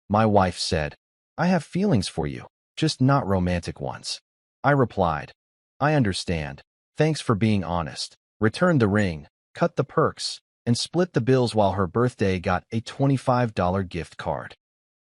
My wife said, "I have feelings for you, just not romantic ones." I replied, "I understand. Thanks for being honest." Returned the ring, cut the perks, and split the bills while her birthday got a $25 gift card.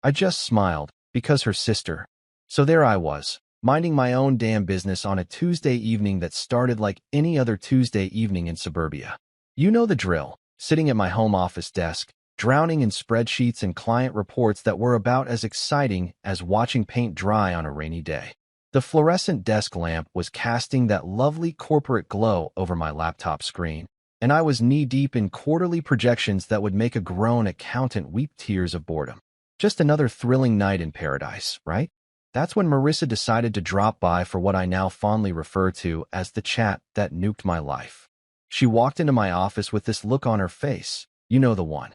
I just smiled, because her sister. So there I was, minding my own damn business on a Tuesday evening that started like any other Tuesday evening in suburbia. You know the drill, sitting at my home office desk, drowning in spreadsheets and client reports that were about as exciting as watching paint dry on a rainy day. The fluorescent desk lamp was casting that lovely corporate glow over my laptop screen, and I was knee-deep in quarterly projections that would make a grown accountant weep tears of boredom. Just another thrilling night in paradise, right? That's when Marissa decided to drop by for what I now fondly refer to as the chat that nuked my life. She walked into my office with this look on her face. You know the one.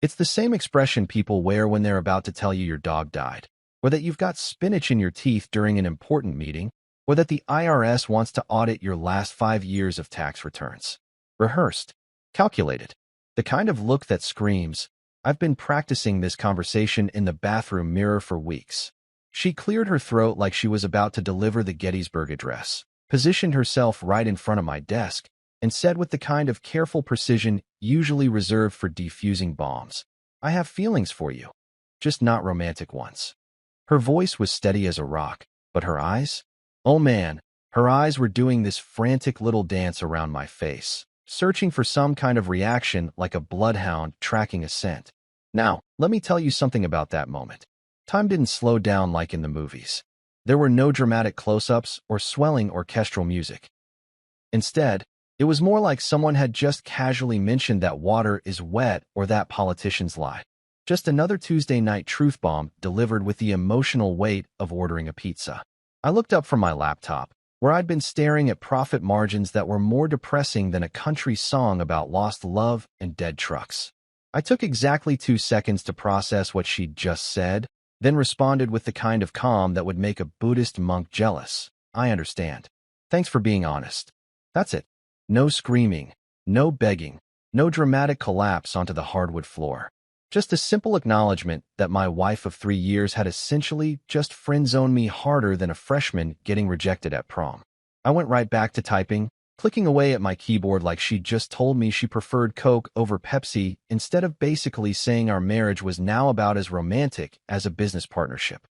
It's the same expression people wear when they're about to tell you your dog died, or that you've got spinach in your teeth during an important meeting, or that the IRS wants to audit your last 5 years of tax returns. Rehearsed, calculated. The kind of look that screams, "I've been practicing this conversation in the bathroom mirror for weeks." She cleared her throat like she was about to deliver the Gettysburg Address, positioned herself right in front of my desk, and said with the kind of careful precision usually reserved for defusing bombs, "I have feelings for you, just not romantic ones." Her voice was steady as a rock, but her eyes? Oh man, her eyes were doing this frantic little dance around my face, searching for some kind of reaction like a bloodhound tracking a scent. Now, let me tell you something about that moment. Time didn't slow down like in the movies. There were no dramatic close-ups or swelling orchestral music. Instead, it was more like someone had just casually mentioned that water is wet or that politicians lie. Just another Tuesday night truth bomb delivered with the emotional weight of ordering a pizza. I looked up from my laptop, where I'd been staring at profit margins that were more depressing than a country song about lost love and dead trucks. I took exactly 2 seconds to process what she'd just said, then responded with the kind of calm that would make a Buddhist monk jealous. "I understand. Thanks for being honest." That's it. No screaming, no begging, no dramatic collapse onto the hardwood floor. Just a simple acknowledgement that my wife of 3 years had essentially just friend-zoned me harder than a freshman getting rejected at prom. I went right back to typing, clicking away at my keyboard like she'd just told me she preferred Coke over Pepsi, instead of basically saying our marriage was now about as romantic as a business partnership.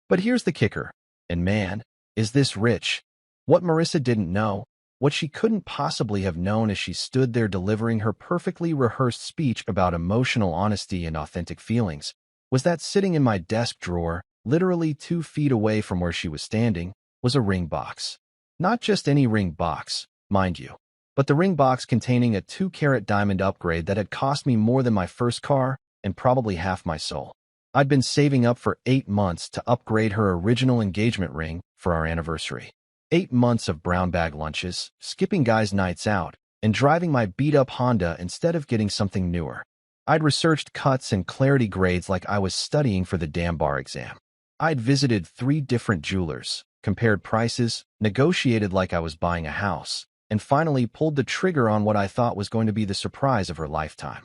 But here's the kicker, and man, is this rich. What Marissa didn't know, what she couldn't possibly have known as she stood there delivering her perfectly rehearsed speech about emotional honesty and authentic feelings, was that sitting in my desk drawer, literally 2 feet away from where she was standing, was a ring box. Not just any ring box, mind you, but the ring box containing a 2-carat diamond upgrade that had cost me more than my first car and probably half my soul. I'd been saving up for 8 months to upgrade her original engagement ring for our anniversary. 8 months of brown bag lunches, skipping guys' nights out, and driving my beat-up Honda instead of getting something newer. I'd researched cuts and clarity grades like I was studying for the damn bar exam. I'd visited 3 different jewelers, compared prices, negotiated like I was buying a house, and finally pulled the trigger on what I thought was going to be the surprise of her lifetime.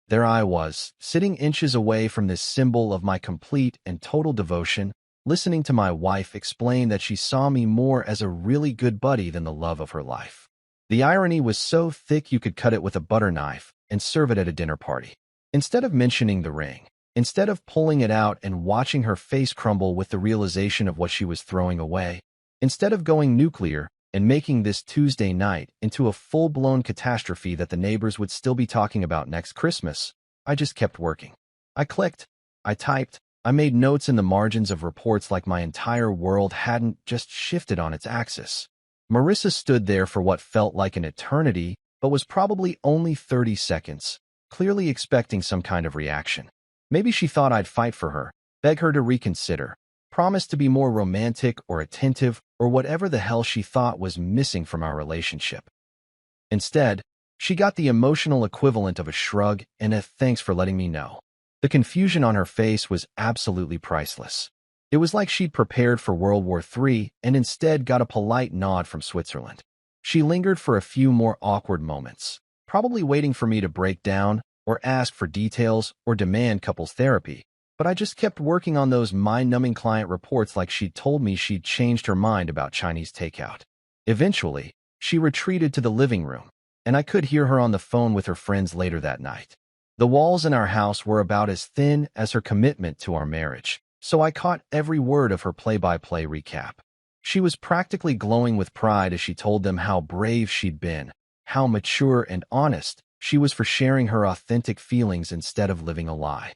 There I was, sitting inches away from this symbol of my complete and total devotion, listening to my wife explain that she saw me more as a really good buddy than the love of her life. The irony was so thick you could cut it with a butter knife and serve it at a dinner party. Instead of mentioning the ring, instead of pulling it out and watching her face crumble with the realization of what she was throwing away, instead of going nuclear and making this Tuesday night into a full-blown catastrophe that the neighbors would still be talking about next Christmas, I just kept working. I clicked, I typed, I made notes in the margins of reports like my entire world hadn't just shifted on its axis. Marissa stood there for what felt like an eternity, but was probably only 30 seconds, clearly expecting some kind of reaction. Maybe she thought I'd fight for her, beg her to reconsider, promise to be more romantic or attentive or whatever the hell she thought was missing from our relationship. Instead, she got the emotional equivalent of a shrug and a "thanks for letting me know." The confusion on her face was absolutely priceless. It was like she'd prepared for World War III and instead got a polite nod from Switzerland. She lingered for a few more awkward moments, probably waiting for me to break down or ask for details or demand couples therapy, but I just kept working on those mind-numbing client reports like she'd told me she'd changed her mind about Chinese takeout. Eventually, she retreated to the living room, and I could hear her on the phone with her friends later that night. The walls in our house were about as thin as her commitment to our marriage, so I caught every word of her play-by-play recap. She was practically glowing with pride as she told them how brave she'd been, how mature and honest she was for sharing her authentic feelings instead of living a lie.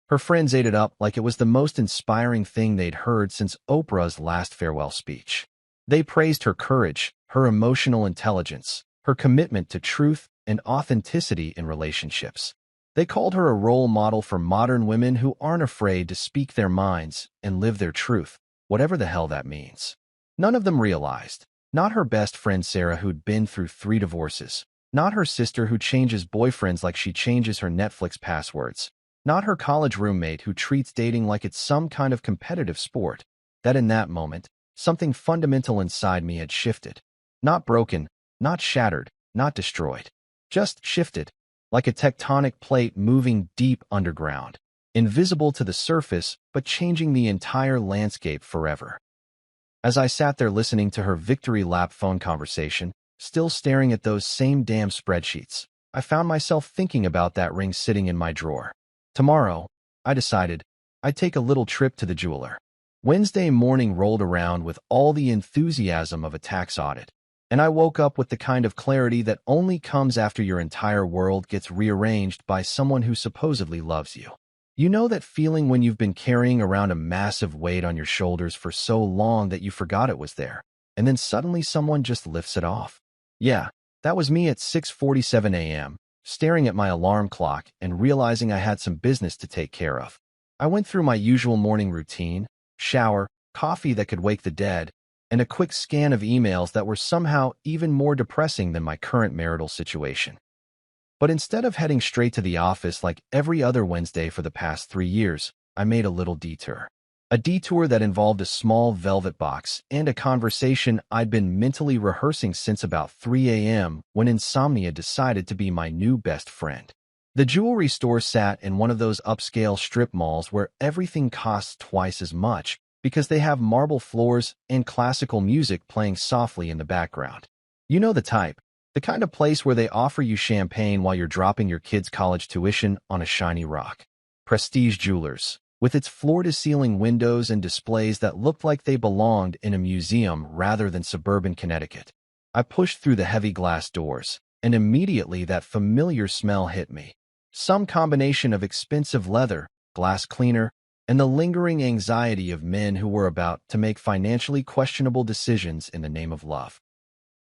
Her friends ate it up like it was the most inspiring thing they'd heard since Oprah's last farewell speech. They praised her courage, her emotional intelligence, her commitment to truth and authenticity in relationships. They called her a role model for modern women who aren't afraid to speak their minds and live their truth, whatever the hell that means. None of them realized, not her best friend Sarah who'd been through 3 divorces, not her sister who changes boyfriends like she changes her Netflix passwords, not her college roommate who treats dating like it's some kind of competitive sport, that in that moment, something fundamental inside me had shifted. Not broken, not shattered, not destroyed. Just shifted, like a tectonic plate moving deep underground, invisible to the surface but changing the entire landscape forever. As I sat there listening to her victory lap phone conversation, still staring at those same damn spreadsheets, I found myself thinking about that ring sitting in my drawer. Tomorrow, I decided, I'd take a little trip to the jeweler. Wednesday morning rolled around with all the enthusiasm of a tax audit, and I woke up with the kind of clarity that only comes after your entire world gets rearranged by someone who supposedly loves you. You know that feeling when you've been carrying around a massive weight on your shoulders for so long that you forgot it was there, and then suddenly someone just lifts it off? Yeah, that was me at 6:47 a.m., staring at my alarm clock and realizing I had some business to take care of. I went through my usual morning routine, shower, coffee that could wake the dead, and a quick scan of emails that were somehow even more depressing than my current marital situation. But instead of heading straight to the office like every other Wednesday for the past 3 years, I made a little detour. A detour that involved a small velvet box and a conversation I'd been mentally rehearsing since about 3 a.m. when insomnia decided to be my new best friend. The jewelry store sat in one of those upscale strip malls where everything costs twice as much because they have marble floors and classical music playing softly in the background. You know the type. The kind of place where they offer you champagne while you're dropping your kid's college tuition on a shiny rock. Prestige Jewelers, with its floor-to-ceiling windows and displays that looked like they belonged in a museum rather than suburban Connecticut. I pushed through the heavy glass doors, and immediately that familiar smell hit me. Some combination of expensive leather, glass cleaner, and the lingering anxiety of men who were about to make financially questionable decisions in the name of love.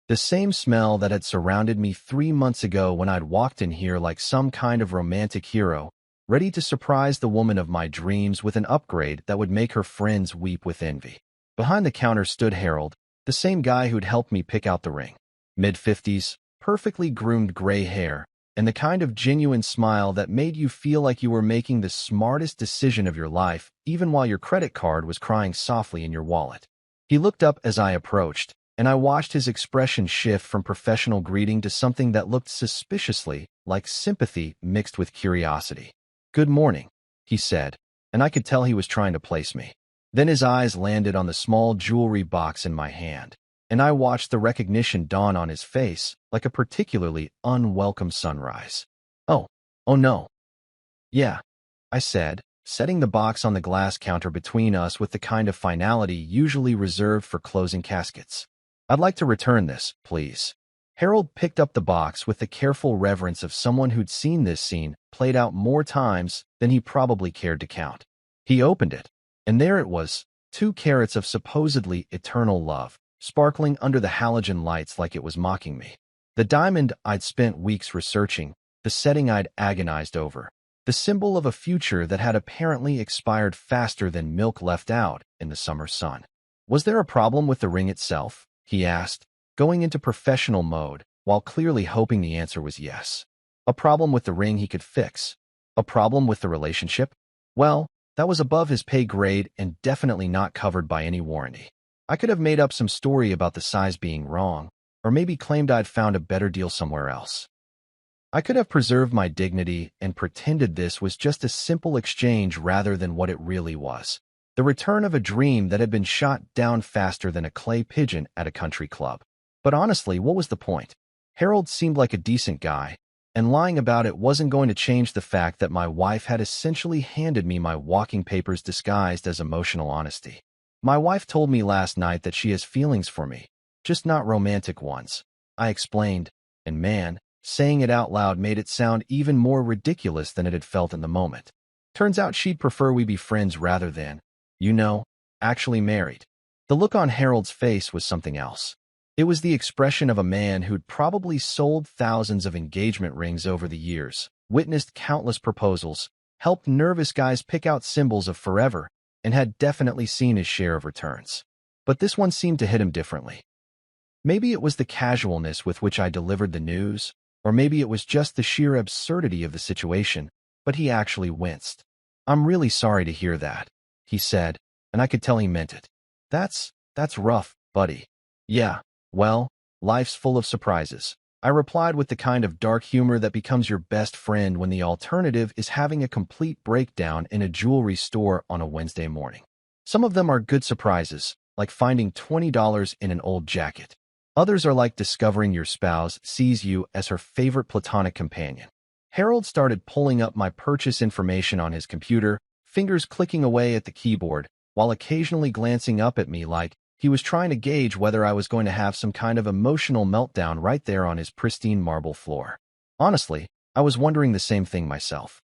The same smell that had surrounded me 3 months ago when I'd walked in here like some kind of romantic hero, ready to surprise the woman of my dreams with an upgrade that would make her friends weep with envy. Behind the counter stood Harold, the same guy who'd helped me pick out the ring. Mid-50s, perfectly groomed gray hair, and the kind of genuine smile that made you feel like you were making the smartest decision of your life, even while your credit card was crying softly in your wallet. He looked up as I approached, and I watched his expression shift from professional greeting to something that looked suspiciously like sympathy mixed with curiosity. "Good morning," he said, and I could tell he was trying to place me. Then his eyes landed on the small jewelry box in my hand, and I watched the recognition dawn on his face like a particularly unwelcome sunrise. Oh no. Yeah, I said, setting the box on the glass counter between us with the kind of finality usually reserved for closing caskets. "I'd like to return this, please." Harold picked up the box with the careful reverence of someone who'd seen this scene played out more times than he probably cared to count. He opened it, and there it was, 2 carats of supposedly eternal love, sparkling under the halogen lights like it was mocking me. The diamond I'd spent weeks researching, the setting I'd agonized over, the symbol of a future that had apparently expired faster than milk left out in the summer sun. "Was there a problem with the ring itself?" he asked, going into professional mode, while clearly hoping the answer was yes. A problem with the ring he could fix. A problem with the relationship? Well, that was above his pay grade and definitely not covered by any warranty. I could have made up some story about the size being wrong, or maybe claimed I'd found a better deal somewhere else. I could have preserved my dignity and pretended this was just a simple exchange rather than what it really was. The return of a dream that had been shot down faster than a clay pigeon at a country club. But honestly, what was the point? Harold seemed like a decent guy, and lying about it wasn't going to change the fact that my wife had essentially handed me my walking papers disguised as emotional honesty. My wife told me last night that she has feelings for me, just not romantic ones. I explained, and man, saying it out loud made it sound even more ridiculous than it had felt in the moment. Turns out she'd prefer we be friends rather than, actually married. The look on Harold's face was something else. It was the expression of a man who'd probably sold thousands of engagement rings over the years, witnessed countless proposals, helped nervous guys pick out symbols of forever, and had definitely seen his share of returns. But this one seemed to hit him differently. Maybe it was the casualness with which I delivered the news, or maybe it was just the sheer absurdity of the situation, but he actually winced. "I'm really sorry to hear that," he said, and I could tell he meant it. That's rough, buddy." "Yeah, well, life's full of surprises," I replied with the kind of dark humor that becomes your best friend when the alternative is having a complete breakdown in a jewelry store on a Wednesday morning. Some of them are good surprises, like finding $20 in an old jacket. Others are like discovering your spouse sees you as her favorite platonic companion. Harold started pulling up my purchase information on his computer, fingers clicking away at the keyboard, while occasionally glancing up at me like he was trying to gauge whether I was going to have some kind of emotional meltdown right there on his pristine marble floor. Honestly, I was wondering the same thing myself.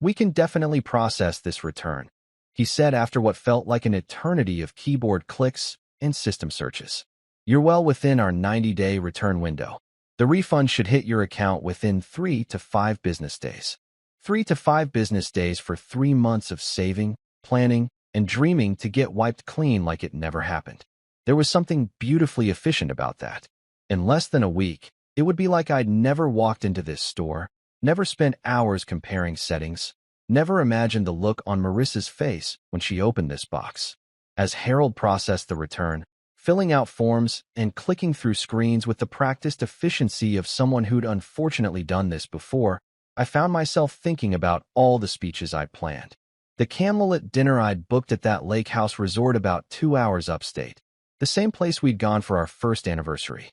"We can definitely process this return," he said after what felt like an eternity of keyboard clicks and system searches. "You're well within our 90-day return window. The refund should hit your account within 3 to 5 business days. 3 to 5 business days for 3 months of saving, planning, and dreaming to get wiped clean like it never happened." There was something beautifully efficient about that. In less than a week, it would be like I'd never walked into this store, never spent hours comparing settings, never imagined the look on Marissa's face when she opened this box. As Harold processed the return, filling out forms and clicking through screens with the practiced efficiency of someone who'd unfortunately done this before, I found myself thinking about all the speeches I'd planned. The candlelit dinner I'd booked at that lake house resort about 2 hours upstate, the same place we'd gone for our first anniversary.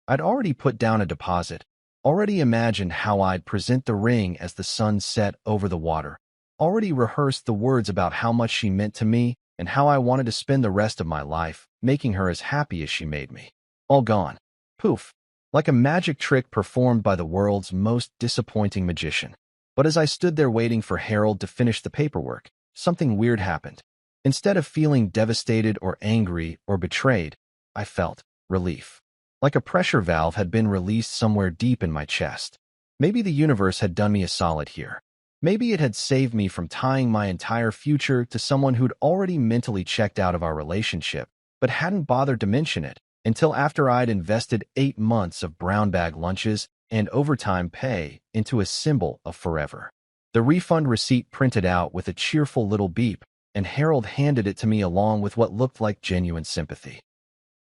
I'd already put down a deposit, already imagined how I'd present the ring as the sun set over the water, already rehearsed the words about how much she meant to me and how I wanted to spend the rest of my life, making her as happy as she made me. All gone. Poof. Like a magic trick performed by the world's most disappointing magician. But as I stood there waiting for Harold to finish the paperwork, something weird happened. Instead of feeling devastated or angry or betrayed, I felt relief. Like a pressure valve had been released somewhere deep in my chest. Maybe the universe had done me a solid here. Maybe it had saved me from tying my entire future to someone who'd already mentally checked out of our relationship, but hadn't bothered to mention it until after I'd invested 8 months of brown bag lunches and overtime pay into a symbol of forever. The refund receipt printed out with a cheerful little beep, and Harold handed it to me along with what looked like genuine sympathy.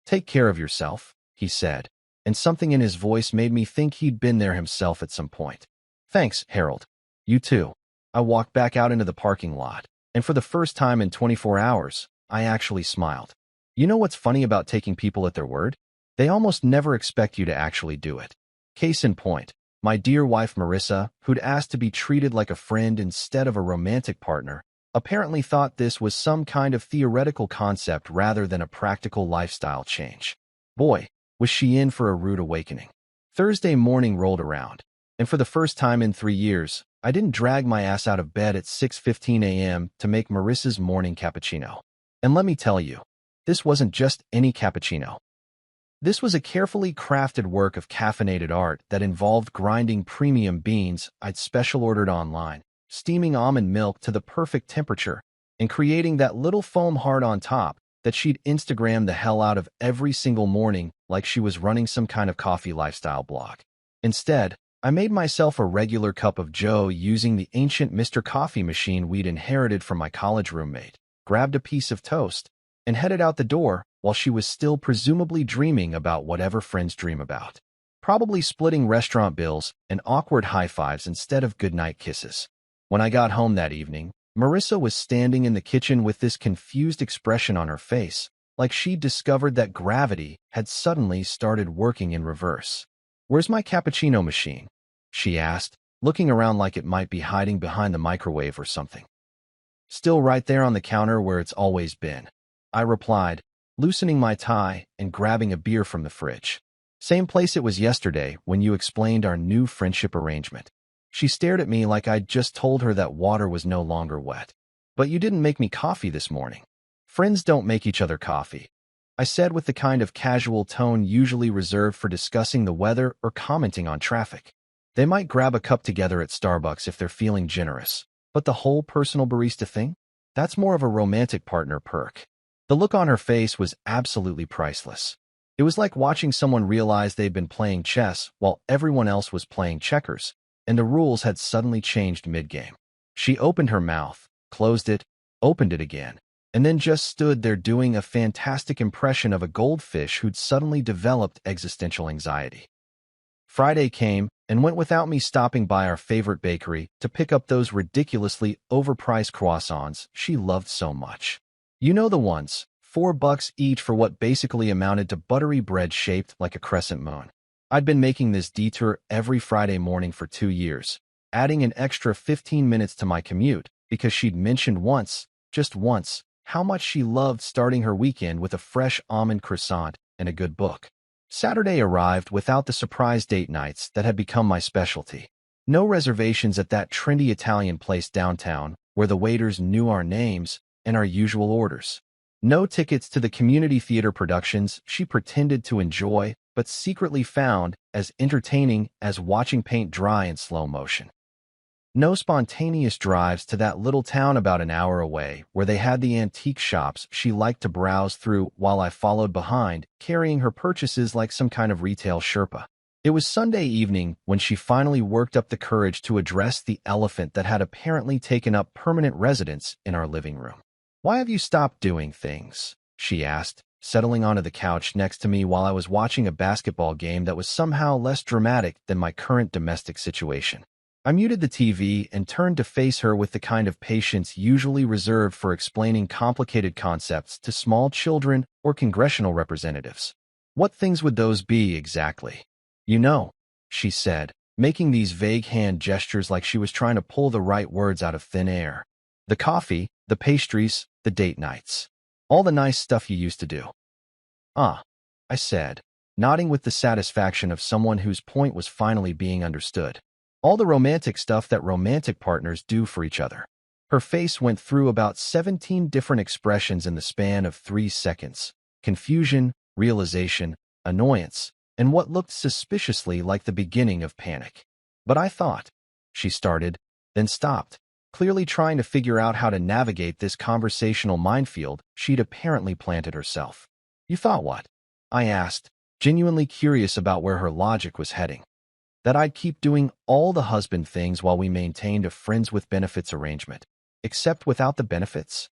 "Take care of yourself," he said, and something in his voice made me think he'd been there himself at some point. "Thanks, Harold. You too." I walked back out into the parking lot, and for the first time in 24 hours, I actually smiled. You know what's funny about taking people at their word? They almost never expect you to actually do it. Case in point, my dear wife Marissa, who'd asked to be treated like a friend instead of a romantic partner, apparently thought this was some kind of theoretical concept rather than a practical lifestyle change. Boy, was she in for a rude awakening. Thursday morning rolled around, and for the first time in 3 years, I didn't drag my ass out of bed at 6:15 a.m. to make Marissa's morning cappuccino. And let me tell you, this wasn't just any cappuccino. This was a carefully crafted work of caffeinated art that involved grinding premium beans I'd special ordered online, steaming almond milk to the perfect temperature, and creating that little foam heart on top that she'd Instagram the hell out of every single morning like she was running some kind of coffee lifestyle blog. Instead, I made myself a regular cup of joe using the ancient Mr. Coffee machine we'd inherited from my college roommate, grabbed a piece of toast, and headed out the door while she was still presumably dreaming about whatever friends dream about. probably splitting restaurant bills and awkward high-fives instead of goodnight kisses. When I got home that evening, Marissa was standing in the kitchen with this confused expression on her face, like she'd discovered that gravity had suddenly started working in reverse. "Where's my cappuccino machine?" she asked, looking around like it might be hiding behind the microwave or something. "Still right there on the counter where it's always been," I replied, loosening my tie and grabbing a beer from the fridge. "Same place it was yesterday when you explained our new friendship arrangement." She stared at me like I'd just told her that water was no longer wet. "But you didn't make me coffee this morning." "Friends don't make each other coffee," I said with the kind of casual tone usually reserved for discussing the weather or commenting on traffic. "They might grab a cup together at Starbucks if they're feeling generous, but the whole personal barista thing? That's more of a romantic partner perk." The look on her face was absolutely priceless. It was like watching someone realize they'd been playing chess while everyone else was playing checkers, and the rules had suddenly changed mid-game. She opened her mouth, closed it, opened it again, and then just stood there doing a fantastic impression of a goldfish who'd suddenly developed existential anxiety. Friday came and went without me stopping by our favorite bakery to pick up those ridiculously overpriced croissants she loved so much. You know the ones, $4 each for what basically amounted to buttery bread shaped like a crescent moon. I'd been making this detour every Friday morning for 2 years, adding an extra 15 minutes to my commute because she'd mentioned once, just once, how much she loved starting her weekend with a fresh almond croissant and a good book. Saturday arrived without the surprise date nights that had become my specialty. No reservations at that trendy Italian place downtown where the waiters knew our names and our usual orders. No tickets to the community theater productions she pretended to enjoy but secretly found as entertaining as watching paint dry in slow motion. No spontaneous drives to that little town about an hour away where they had the antique shops she liked to browse through while I followed behind, carrying her purchases like some kind of retail Sherpa. It was Sunday evening when she finally worked up the courage to address the elephant that had apparently taken up permanent residence in our living room. "Why have you stopped doing things?" she asked, settling onto the couch next to me while I was watching a basketball game that was somehow less dramatic than my current domestic situation. I muted the TV and turned to face her with the kind of patience usually reserved for explaining complicated concepts to small children or congressional representatives. "What things would those be exactly?" "You know," she said, making these vague hand gestures like she was trying to pull the right words out of thin air. "The coffee, the pastries, the date nights. All the nice stuff you used to do." "Ah," I said, nodding with the satisfaction of someone whose point was finally being understood. "All the romantic stuff that romantic partners do for each other." Her face went through about 17 different expressions in the span of 3 seconds. Confusion, realization, annoyance, and what looked suspiciously like the beginning of panic. "But I thought," she started, then stopped, clearly trying to figure out how to navigate this conversational minefield she'd apparently planted herself. "You thought what?" I asked, genuinely curious about where her logic was heading. "That I'd keep doing all the husband things while we maintained a friends with benefits arrangement, except without the benefits?"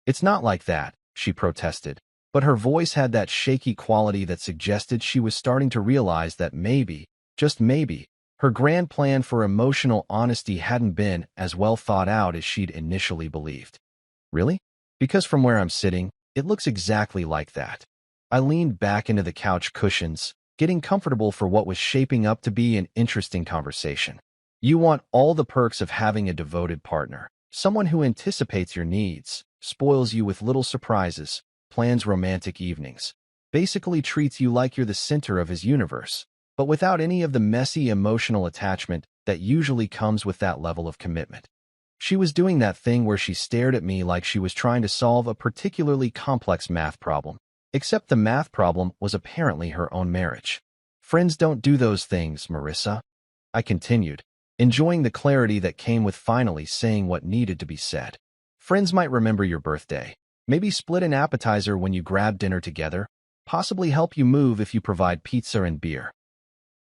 "It's not like that," she protested, but her voice had that shaky quality that suggested she was starting to realize that maybe, just maybe, her grand plan for emotional honesty hadn't been as well thought out as she'd initially believed. "Really? Because from where I'm sitting, it looks exactly like that." I leaned back into the couch cushions, getting comfortable for what was shaping up to be an interesting conversation. "You want all the perks of having a devoted partner, someone who anticipates your needs, spoils you with little surprises, plans romantic evenings, basically treats you like you're the center of his universe, but without any of the messy emotional attachment that usually comes with that level of commitment." She was doing that thing where she stared at me like she was trying to solve a particularly complex math problem, except the math problem was apparently her own marriage. "Friends don't do those things, Marissa," I continued, enjoying the clarity that came with finally saying what needed to be said. "Friends might remember your birthday, maybe split an appetizer when you grab dinner together, possibly help you move if you provide pizza and beer.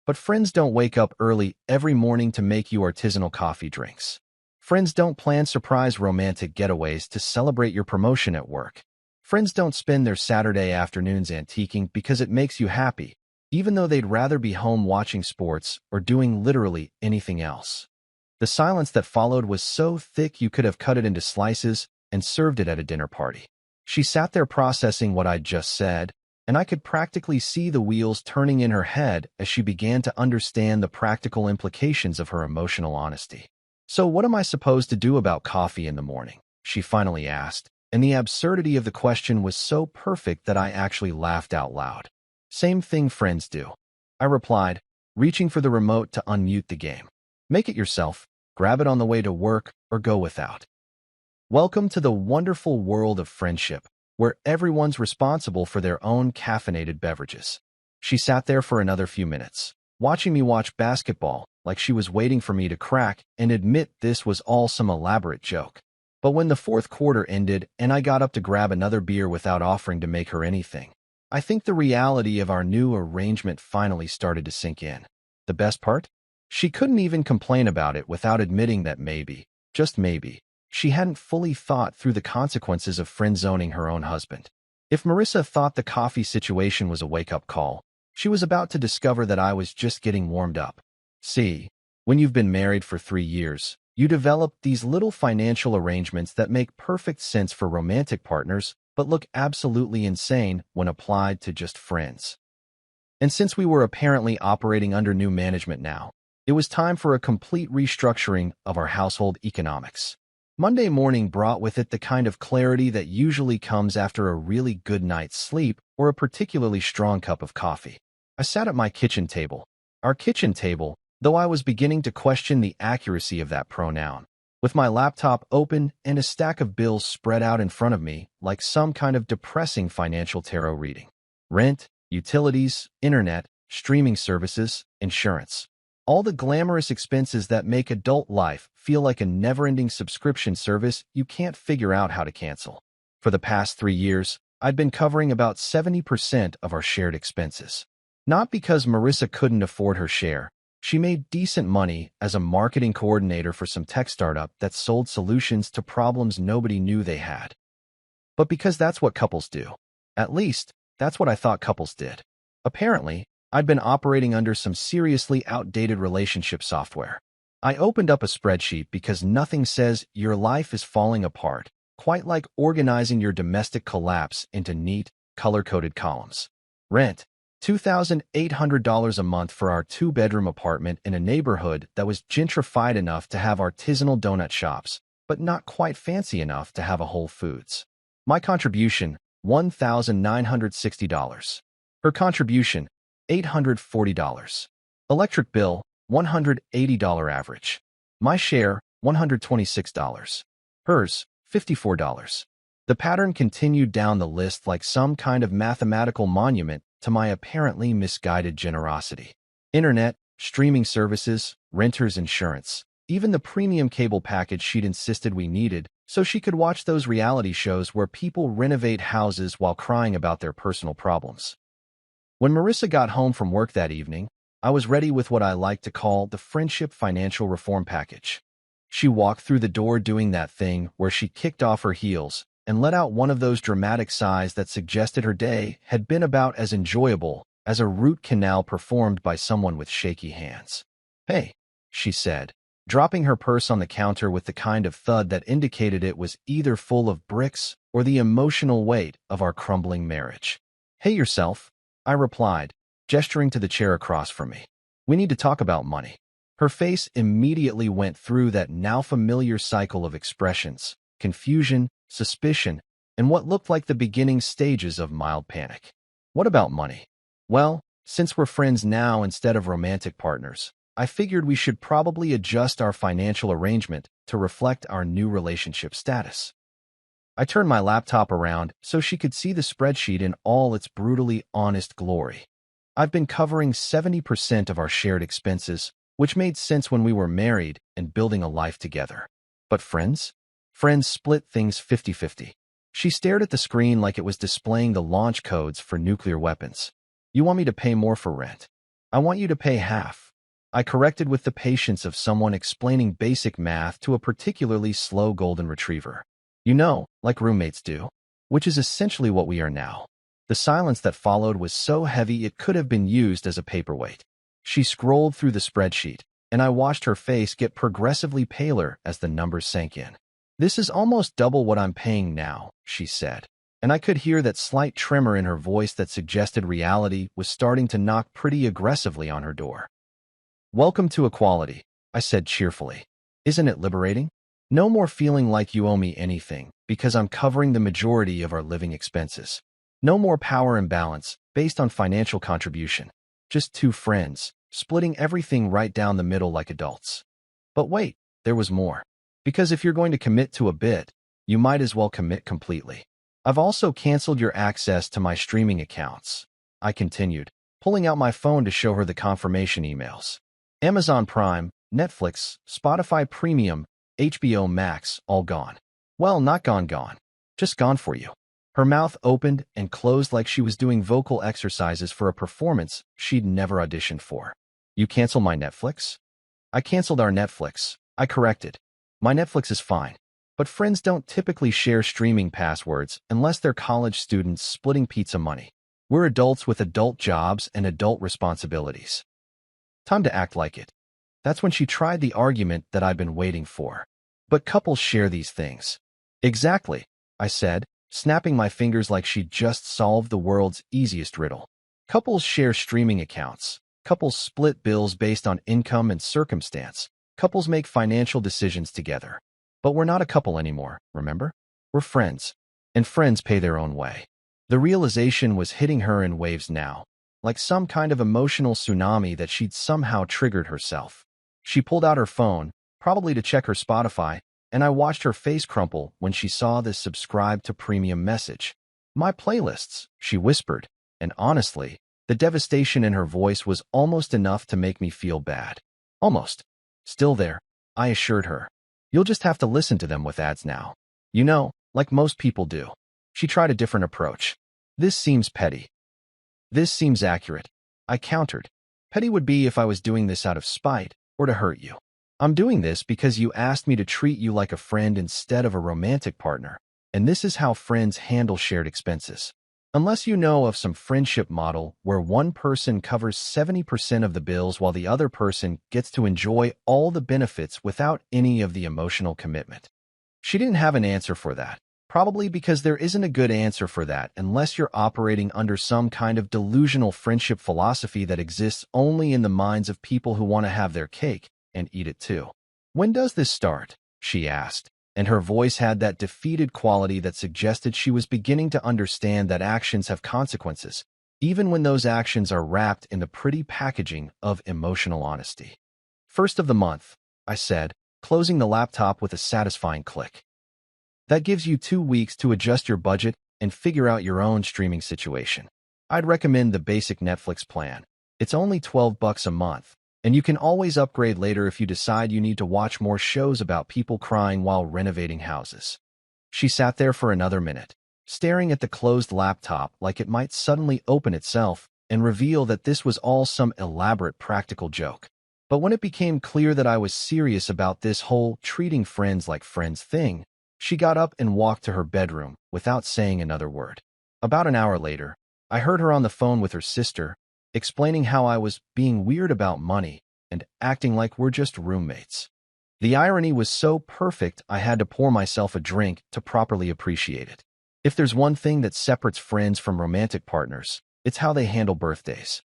But friends don't wake up early every morning to make you artisanal coffee drinks. Friends don't plan surprise romantic getaways to celebrate your promotion at work. Friends don't spend their Saturday afternoons antiquing because it makes you happy, even though they'd rather be home watching sports or doing literally anything else. The silence that followed was so thick you could have cut it into slices and served it at a dinner party. She sat there processing what I'd just said, and I could practically see the wheels turning in her head as she began to understand the practical implications of her emotional honesty. "So what am I supposed to do about coffee in the morning?" she finally asked, and the absurdity of the question was so perfect that I actually laughed out loud. "Same thing friends do," I replied, reaching for the remote to unmute the game. "Make it yourself, grab it on the way to work, or go without." Welcome to the wonderful world of friendship, where everyone's responsible for their own caffeinated beverages. She sat there for another few minutes, watching me watch basketball like she was waiting for me to crack and admit this was all some elaborate joke. But when the fourth quarter ended and I got up to grab another beer without offering to make her anything, I think the reality of our new arrangement finally started to sink in. The best part? She couldn't even complain about it without admitting that maybe, just maybe, she hadn't fully thought through the consequences of friend-zoning her own husband. If Marissa thought the coffee situation was a wake-up call, she was about to discover that I was just getting warmed up. See, when you've been married for 3 years, you develop these little financial arrangements that make perfect sense for romantic partners, but look absolutely insane when applied to just friends. And since we were apparently operating under new management now, it was time for a complete restructuring of our household economics. Monday morning brought with it the kind of clarity that usually comes after a really good night's sleep or a particularly strong cup of coffee. I sat at my kitchen table, our kitchen table, though I was beginning to question the accuracy of that pronoun, with my laptop open and a stack of bills spread out in front of me like some kind of depressing financial tarot reading. Rent, utilities, internet, streaming services, insurance. All the glamorous expenses that make adult life feel like a never-ending subscription service you can't figure out how to cancel. For the past 3 years, I'd been covering about 70% of our shared expenses. Not because Marissa couldn't afford her share. She made decent money as a marketing coordinator for some tech startup that sold solutions to problems nobody knew they had. But because that's what couples do. At least, that's what I thought couples did. Apparently, I'd been operating under some seriously outdated relationship software. I opened up a spreadsheet because nothing says your life is falling apart, quite like organizing your domestic collapse into neat, color-coded columns. Rent, $2,800 a month for our 2-bedroom apartment in a neighborhood that was gentrified enough to have artisanal donut shops, but not quite fancy enough to have a Whole Foods. My contribution, $1,960. Her contribution, $840. Electric bill, $180 average. My share, $126. Hers, $54. The pattern continued down the list like some kind of mathematical monument to my apparently misguided generosity. Internet, streaming services, renter's insurance, even the premium cable package she'd insisted we needed so she could watch those reality shows where people renovate houses while crying about their personal problems. When Marissa got home from work that evening, I was ready with what I like to call the friendship financial reform package. She walked through the door doing that thing where she kicked off her heels and let out one of those dramatic sighs that suggested her day had been about as enjoyable as a root canal performed by someone with shaky hands. "Hey," she said, dropping her purse on the counter with the kind of thud that indicated it was either full of bricks or the emotional weight of our crumbling marriage. "Hey yourself," I replied, gesturing to the chair across from me. "We need to talk about money." Her face immediately went through that now familiar cycle of expressions, confusion, suspicion, and what looked like the beginning stages of mild panic. "What about money?" "Well, since we're friends now instead of romantic partners, I figured we should probably adjust our financial arrangement to reflect our new relationship status." I turned my laptop around so she could see the spreadsheet in all its brutally honest glory. I've been covering 70% of our shared expenses, which made sense when we were married and building a life together. But friends? Friends split things 50-50. She stared at the screen like it was displaying the launch codes for nuclear weapons. "You want me to pay more for rent? I want you to pay half." I corrected with the patience of someone explaining basic math to a particularly slow golden retriever. "You know, like roommates do," which is essentially what we are now. The silence that followed was so heavy it could have been used as a paperweight. She scrolled through the spreadsheet, and I watched her face get progressively paler as the numbers sank in. "This is almost double what I'm paying now," she said, and I could hear that slight tremor in her voice that suggested reality was starting to knock pretty aggressively on her door. "Welcome to equality," I said cheerfully. "Isn't it liberating? No more feeling like you owe me anything, because I'm covering the majority of our living expenses. No more power imbalance based on financial contribution. Just two friends, splitting everything right down the middle like adults." But wait, there was more. Because if you're going to commit to a bit, you might as well commit completely. "I've also canceled your access to my streaming accounts," I continued, pulling out my phone to show her the confirmation emails. "Amazon Prime, Netflix, Spotify Premium, HBO Max, all gone." "Well, not gone. Just gone for you." Her mouth opened and closed like she was doing vocal exercises for a performance she'd never auditioned for. "You cancel my Netflix?" "I canceled our Netflix," I corrected. "My Netflix is fine. But friends don't typically share streaming passwords unless they're college students splitting pizza money. We're adults with adult jobs and adult responsibilities. Time to act like it." That's when she tried the argument that I've been waiting for. "But couples share these things." "Exactly," I said, snapping my fingers like she'd just solved the world's easiest riddle. "Couples share streaming accounts. Couples split bills based on income and circumstance. Couples make financial decisions together. But we're not a couple anymore, remember? We're friends. And friends pay their own way." The realization was hitting her in waves now, like some kind of emotional tsunami that she'd somehow triggered herself. She pulled out her phone, probably to check her Spotify, and I watched her face crumple when she saw this subscribe to premium message. "My playlists," she whispered, and honestly, the devastation in her voice was almost enough to make me feel bad. "Almost. Still there," I assured her. "You'll just have to listen to them with ads now. You know, like most people do." She tried a different approach. "This seems petty." "This seems accurate," I countered. "Petty would be if I was doing this out of spite or to hurt you. I'm doing this because you asked me to treat you like a friend instead of a romantic partner, and this is how friends handle shared expenses. Unless you know of some friendship model where one person covers 70% of the bills while the other person gets to enjoy all the benefits without any of the emotional commitment." She didn't have an answer for that, probably because there isn't a good answer for that unless you're operating under some kind of delusional friendship philosophy that exists only in the minds of people who want to have their cake and eat it too. "When does this start?" she asked, and her voice had that defeated quality that suggested she was beginning to understand that actions have consequences, even when those actions are wrapped in the pretty packaging of emotional honesty. "First of the month," I said, closing the laptop with a satisfying click. "That gives you 2 weeks to adjust your budget and figure out your own streaming situation. I'd recommend the basic Netflix plan. It's only $12 a month, and you can always upgrade later if you decide you need to watch more shows about people crying while renovating houses." She sat there for another minute, staring at the closed laptop like it might suddenly open itself and reveal that this was all some elaborate practical joke. But when it became clear that I was serious about this whole treating friends like friends thing, she got up and walked to her bedroom without saying another word. About an hour later, I heard her on the phone with her sister, explaining how I was being weird about money and acting like we're just roommates. The irony was so perfect I had to pour myself a drink to properly appreciate it. If there's one thing that separates friends from romantic partners, it's how they handle birthdays.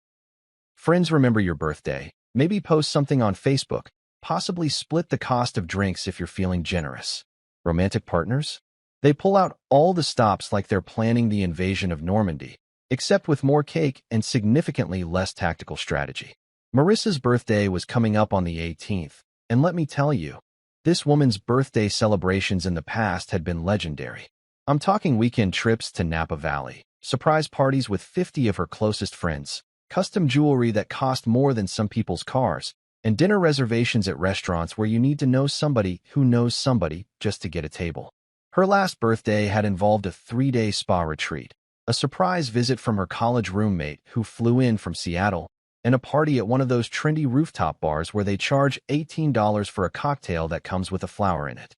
Friends remember your birthday, maybe post something on Facebook, possibly split the cost of drinks if you're feeling generous. Romantic partners? They pull out all the stops like they're planning the invasion of Normandy, except with more cake and significantly less tactical strategy. Marissa's birthday was coming up on the 18th, and let me tell you, this woman's birthday celebrations in the past had been legendary. I'm talking weekend trips to Napa Valley, surprise parties with 50 of her closest friends, custom jewelry that cost more than some people's cars, and dinner reservations at restaurants where you need to know somebody who knows somebody just to get a table. Her last birthday had involved a 3-day spa retreat, a surprise visit from her college roommate who flew in from Seattle, and a party at one of those trendy rooftop bars where they charge $18 for a cocktail that comes with a flower in it.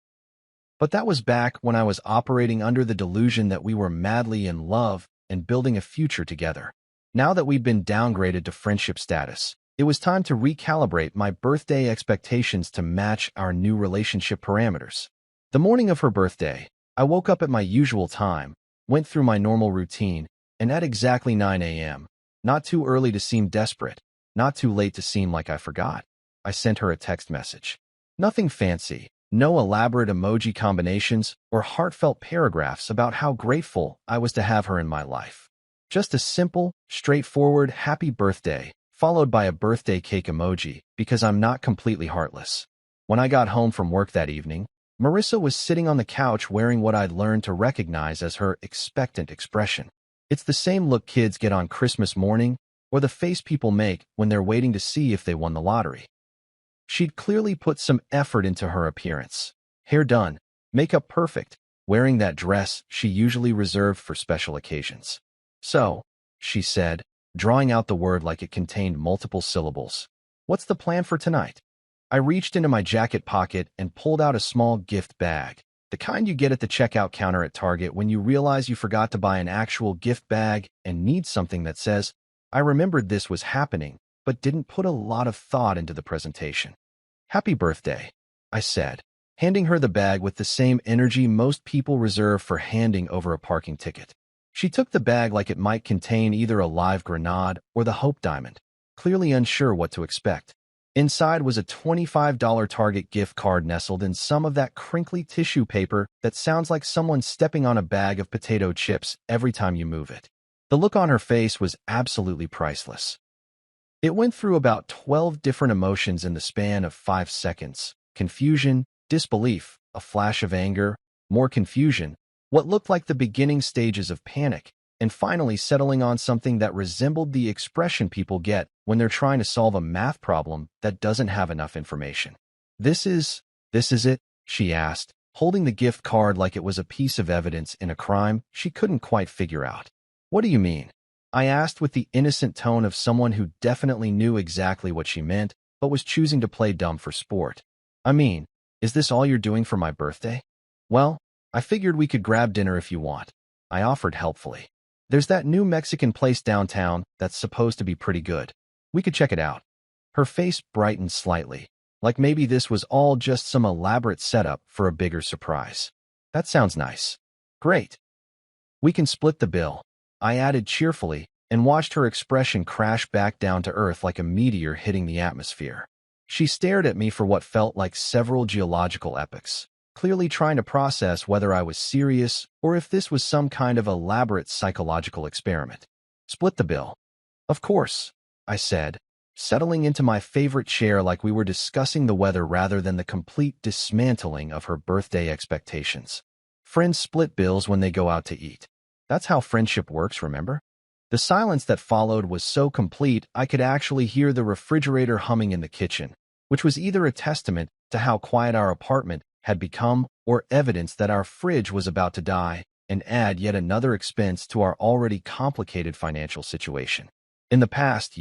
But that was back when I was operating under the delusion that we were madly in love and building a future together. Now that we'd been downgraded to friendship status, it was time to recalibrate my birthday expectations to match our new relationship parameters. The morning of her birthday, I woke up at my usual time, went through my normal routine, and at exactly 9 a.m., not too early to seem desperate, not too late to seem like I forgot, I sent her a text message. Nothing fancy, no elaborate emoji combinations or heartfelt paragraphs about how grateful I was to have her in my life. Just a simple, straightforward happy birthday, followed by a birthday cake emoji, because I'm not completely heartless. When I got home from work that evening, Marissa was sitting on the couch wearing what I'd learned to recognize as her expectant expression. It's the same look kids get on Christmas morning, or the face people make when they're waiting to see if they won the lottery. She'd clearly put some effort into her appearance. Hair done, makeup perfect, wearing that dress she usually reserved for special occasions. "So," she said, drawing out the word like it contained multiple syllables. "What's the plan for tonight?" I reached into my jacket pocket and pulled out a small gift bag, the kind you get at the checkout counter at Target when you realize you forgot to buy an actual gift bag and need something that says, "I remembered this was happening, but didn't put a lot of thought into the presentation." "Happy birthday," I said, handing her the bag with the same energy most people reserve for handing over a parking ticket. She took the bag like it might contain either a live grenade or the Hope Diamond, clearly unsure what to expect. Inside was a $25 Target gift card nestled in some of that crinkly tissue paper that sounds like someone stepping on a bag of potato chips every time you move it. The look on her face was absolutely priceless. It went through about 12 different emotions in the span of 5 seconds. Confusion, disbelief, a flash of anger, more confusion, what looked like the beginning stages of panic, and finally settling on something that resembled the expression people get when they're trying to solve a math problem that doesn't have enough information. This is it?" she asked, holding the gift card like it was a piece of evidence in a crime she couldn't quite figure out. "What do you mean?" I asked with the innocent tone of someone who definitely knew exactly what she meant, but was choosing to play dumb for sport. "I mean, is this all you're doing for my birthday?" "Well, I figured we could grab dinner if you want," I offered helpfully. "There's that new Mexican place downtown that's supposed to be pretty good. We could check it out." Her face brightened slightly, like maybe this was all just some elaborate setup for a bigger surprise. "That sounds nice." "Great. We can split the bill," I added cheerfully, and watched her expression crash back down to earth like a meteor hitting the atmosphere. She stared at me for what felt like several geological epochs, clearly trying to process whether I was serious or if this was some kind of elaborate psychological experiment. "Split the bill." "Of course," I said, settling into my favorite chair like we were discussing the weather rather than the complete dismantling of her birthday expectations. Friends split bills when they go out to eat. That's how friendship works, remember? The silence that followed was so complete I could actually hear the refrigerator humming in the kitchen, which was either a testament to how quiet our apartment had become or evidence that our fridge was about to die and add yet another expense to our already complicated financial situation. "In the past,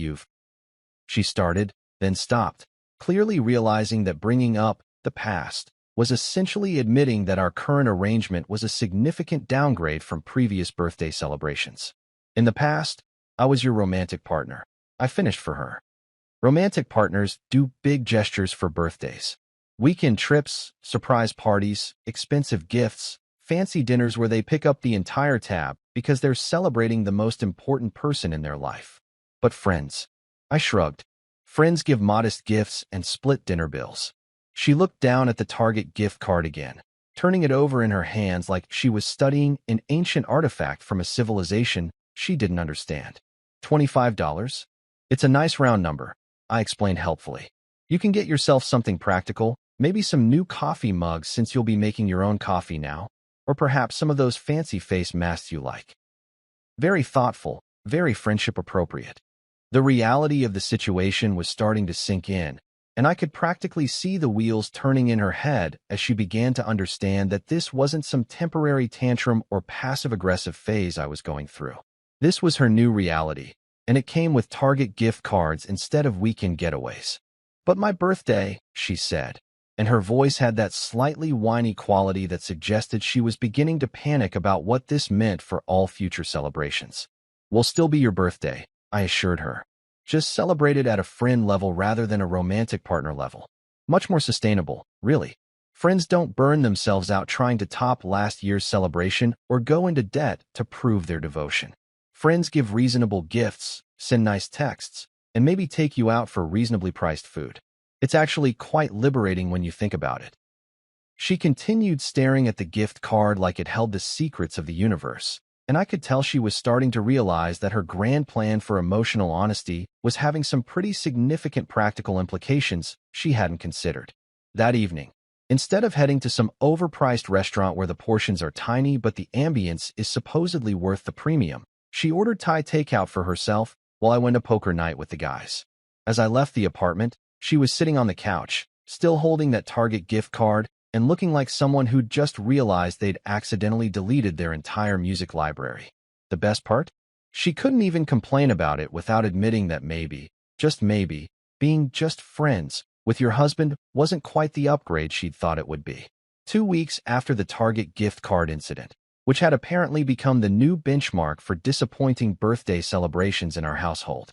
she started, then stopped, clearly realizing that bringing up the past was essentially admitting that our current arrangement was a significant downgrade from previous birthday celebrations. "In the past, I was your romantic partner," I finished for her. Romantic partners do big gestures for birthdays. Weekend trips, surprise parties, expensive gifts, fancy dinners where they pick up the entire tab because they're celebrating the most important person in their life. But friends, I shrugged. Friends give modest gifts and split dinner bills. She looked down at the Target gift card again, turning it over in her hands like she was studying an ancient artifact from a civilization she didn't understand. $25? It's a nice round number, I explained helpfully. You can get yourself something practical, maybe some new coffee mugs since you'll be making your own coffee now, or perhaps some of those fancy face masks you like. Very thoughtful, very friendship appropriate. The reality of the situation was starting to sink in, and I could practically see the wheels turning in her head as she began to understand that this wasn't some temporary tantrum or passive-aggressive phase I was going through. This was her new reality, and it came with Target gift cards instead of weekend getaways. "But my birthday," she said. and her voice had that slightly whiny quality that suggested she was beginning to panic about what this meant for all future celebrations. "Will still be your birthday," I assured her. "Just celebrate it at a friend level rather than a romantic partner level. Much more sustainable, really. Friends don't burn themselves out trying to top last year's celebration or go into debt to prove their devotion. Friends give reasonable gifts, send nice texts, and maybe take you out for reasonably priced food. It's actually quite liberating when you think about it." She continued staring at the gift card like it held the secrets of the universe, and I could tell she was starting to realize that her grand plan for emotional honesty was having some pretty significant practical implications she hadn't considered. That evening, instead of heading to some overpriced restaurant where the portions are tiny but the ambience is supposedly worth the premium, she ordered Thai takeout for herself while I went to poker night with the guys. As I left the apartment, she was sitting on the couch, still holding that Target gift card and looking like someone who'd just realized they'd accidentally deleted their entire music library. The best part? She couldn't even complain about it without admitting that maybe, just maybe, being just friends with your husband wasn't quite the upgrade she'd thought it would be. 2 weeks after the Target gift card incident, which had apparently become the new benchmark for disappointing birthday celebrations in our household,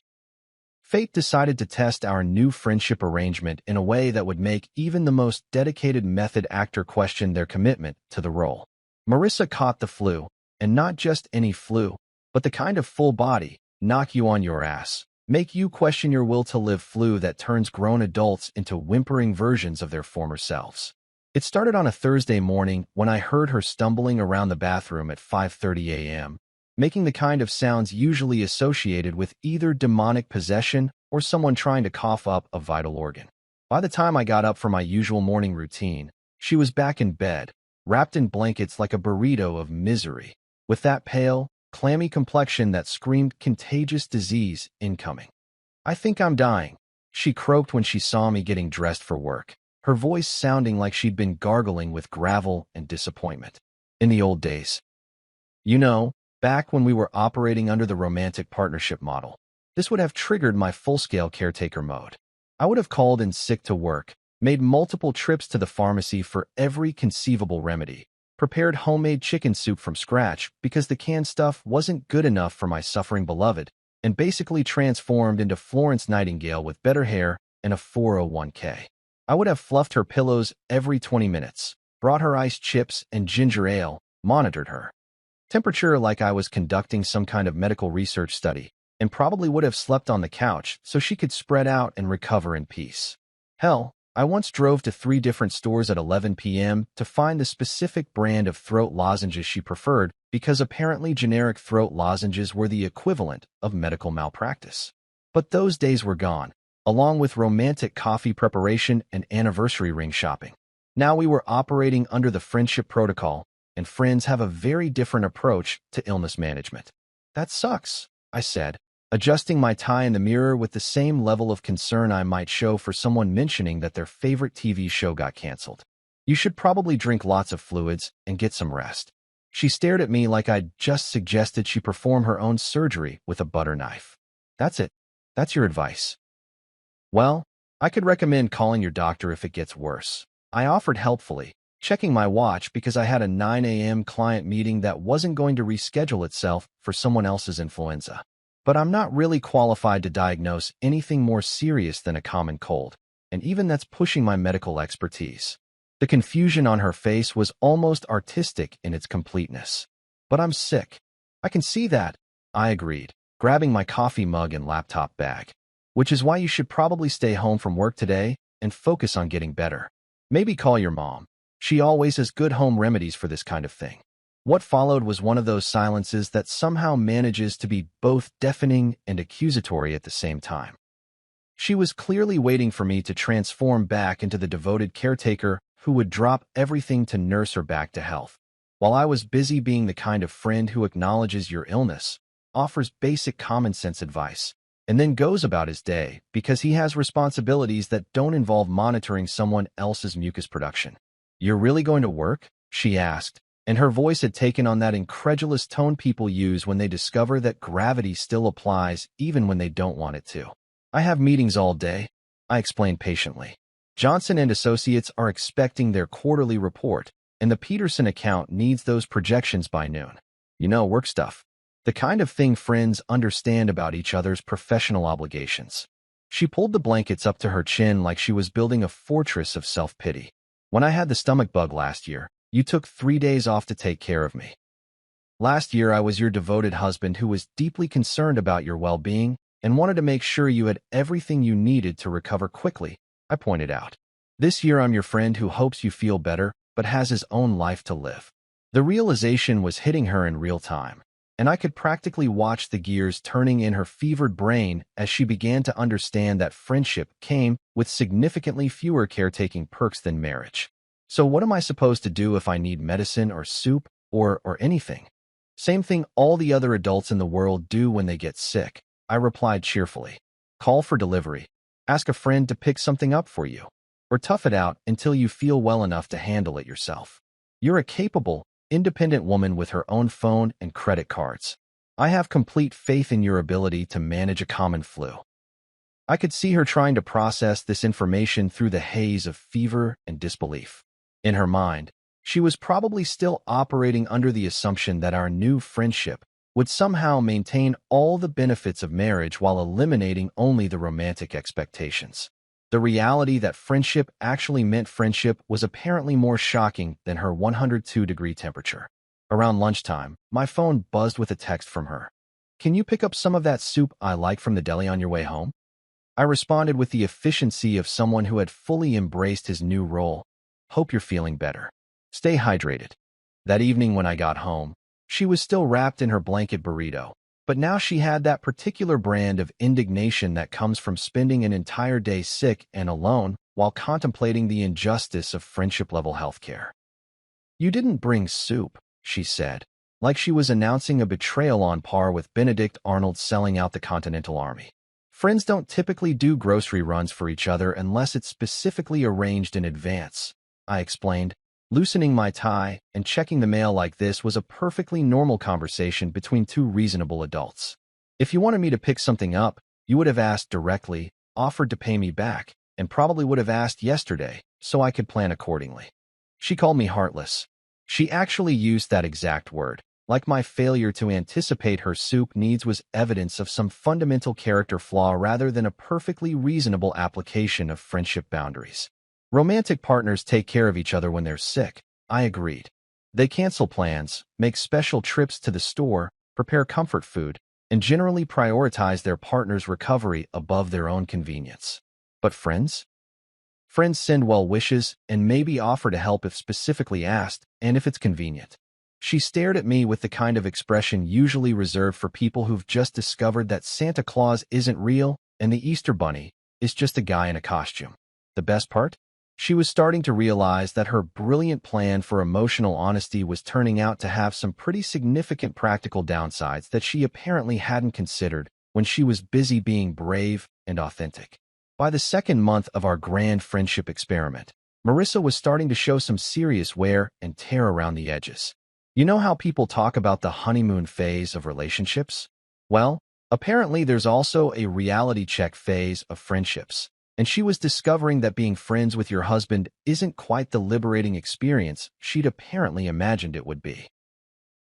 fate decided to test our new friendship arrangement in a way that would make even the most dedicated method actor question their commitment to the role. Marissa caught the flu, and not just any flu, but the kind of full body, knock you on your ass, make you question your will to live flu that turns grown adults into whimpering versions of their former selves. It started on a Thursday morning when I heard her stumbling around the bathroom at 5:30 a.m., making the kind of sounds usually associated with either demonic possession or someone trying to cough up a vital organ. By the time I got up for my usual morning routine, she was back in bed, wrapped in blankets like a burrito of misery, with that pale, clammy complexion that screamed contagious disease incoming. "I think I'm dying," she croaked when she saw me getting dressed for work, her voice sounding like she'd been gargling with gravel and disappointment. In the old days. You know, back when we were operating under the romantic partnership model, this would have triggered my full-scale caretaker mode. I would have called in sick to work, made multiple trips to the pharmacy for every conceivable remedy, prepared homemade chicken soup from scratch because the canned stuff wasn't good enough for my suffering beloved, and basically transformed into Florence Nightingale with better hair and a 401k. I would have fluffed her pillows every 20 minutes, brought her iced chips and ginger ale, monitored her temperature like I was conducting some kind of medical research study, and probably would have slept on the couch so she could spread out and recover in peace. Hell, I once drove to 3 different stores at 11 p.m. to find the specific brand of throat lozenges she preferred because apparently generic throat lozenges were the equivalent of medical malpractice. But those days were gone, along with romantic coffee preparation and anniversary ring shopping. Now we were operating under the friendship protocol, and friends have a very different approach to illness management. "That sucks," I said, adjusting my tie in the mirror with the same level of concern I might show for someone mentioning that their favorite TV show got canceled. "You should probably drink lots of fluids and get some rest." She stared at me like I'd just suggested she perform her own surgery with a butter knife. "That's it. That's your advice." "Well, I could recommend calling your doctor if it gets worse," I offered helpfully, checking my watch because I had a 9 a.m. client meeting that wasn't going to reschedule itself for someone else's influenza. But I'm not really qualified to diagnose anything more serious than a common cold, and even that's pushing my medical expertise. The confusion on her face was almost artistic in its completeness. "But I'm sick." "I can see that," I agreed, grabbing my coffee mug and laptop bag. "Which is why you should probably stay home from work today and focus on getting better. Maybe call your mom. She always has good home remedies for this kind of thing." What followed was one of those silences that somehow manages to be both deafening and accusatory at the same time. She was clearly waiting for me to transform back into the devoted caretaker who would drop everything to nurse her back to health, while I was busy being the kind of friend who acknowledges your illness, offers basic common sense advice, and then goes about his day because he has responsibilities that don't involve monitoring someone else's mucus production. "You're really going to work?" she asked, and her voice had taken on that incredulous tone people use when they discover that gravity still applies even when they don't want it to. "I have meetings all day," I explained patiently. Johnson and Associates are expecting their quarterly report, and the Peterson account needs those projections by noon. You know, work stuff. The kind of thing friends understand about each other's professional obligations. She pulled the blankets up to her chin like she was building a fortress of self-pity. When I had the stomach bug last year, you took 3 days off to take care of me. Last year, I was your devoted husband who was deeply concerned about your well-being and wanted to make sure you had everything you needed to recover quickly, I pointed out. This year, I'm your friend who hopes you feel better but has his own life to live. The realization was hitting her in real time, and I could practically watch the gears turning in her fevered brain as she began to understand that friendship came with significantly fewer caretaking perks than marriage. So what am I supposed to do if I need medicine or soup or anything? Same thing all the other adults in the world do when they get sick, I replied cheerfully. Call for delivery. Ask a friend to pick something up for you. Or tough it out until you feel well enough to handle it yourself. You're a capable, independent woman with her own phone and credit cards. I have complete faith in your ability to manage a common flu. I could see her trying to process this information through the haze of fever and disbelief. In her mind, she was probably still operating under the assumption that our new friendship would somehow maintain all the benefits of marriage while eliminating only the romantic expectations. The reality that friendship actually meant friendship was apparently more shocking than her 102-degree temperature. Around lunchtime, my phone buzzed with a text from her. Can you pick up some of that soup I like from the deli on your way home? I responded with the efficiency of someone who had fully embraced his new role. Hope you're feeling better. Stay hydrated. That evening when I got home, she was still wrapped in her blanket burrito, but now she had that particular brand of indignation that comes from spending an entire day sick and alone while contemplating the injustice of friendship-level healthcare. You didn't bring soup, she said, like she was announcing a betrayal on par with Benedict Arnold selling out the Continental Army. Friends don't typically do grocery runs for each other unless it's specifically arranged in advance, I explained. Loosening my tie and checking the mail like this was a perfectly normal conversation between two reasonable adults. If you wanted me to pick something up, you would have asked directly, offered to pay me back, and probably would have asked yesterday, so I could plan accordingly. She called me heartless. She actually used that exact word, like my failure to anticipate her soup needs was evidence of some fundamental character flaw rather than a perfectly reasonable application of friendship boundaries. Romantic partners take care of each other when they're sick, I agreed. They cancel plans, make special trips to the store, prepare comfort food, and generally prioritize their partner's recovery above their own convenience. But friends? Friends send well wishes and maybe offer to help if specifically asked and if it's convenient. She stared at me with the kind of expression usually reserved for people who've just discovered that Santa Claus isn't real and the Easter Bunny is just a guy in a costume. The best part? She was starting to realize that her brilliant plan for emotional honesty was turning out to have some pretty significant practical downsides that she apparently hadn't considered when she was busy being brave and authentic. By the second month of our grand friendship experiment, Marissa was starting to show some serious wear and tear around the edges. You know how people talk about the honeymoon phase of relationships? Well, apparently there's also a reality check phase of friendships. And she was discovering that being friends with your husband isn't quite the liberating experience she'd apparently imagined it would be.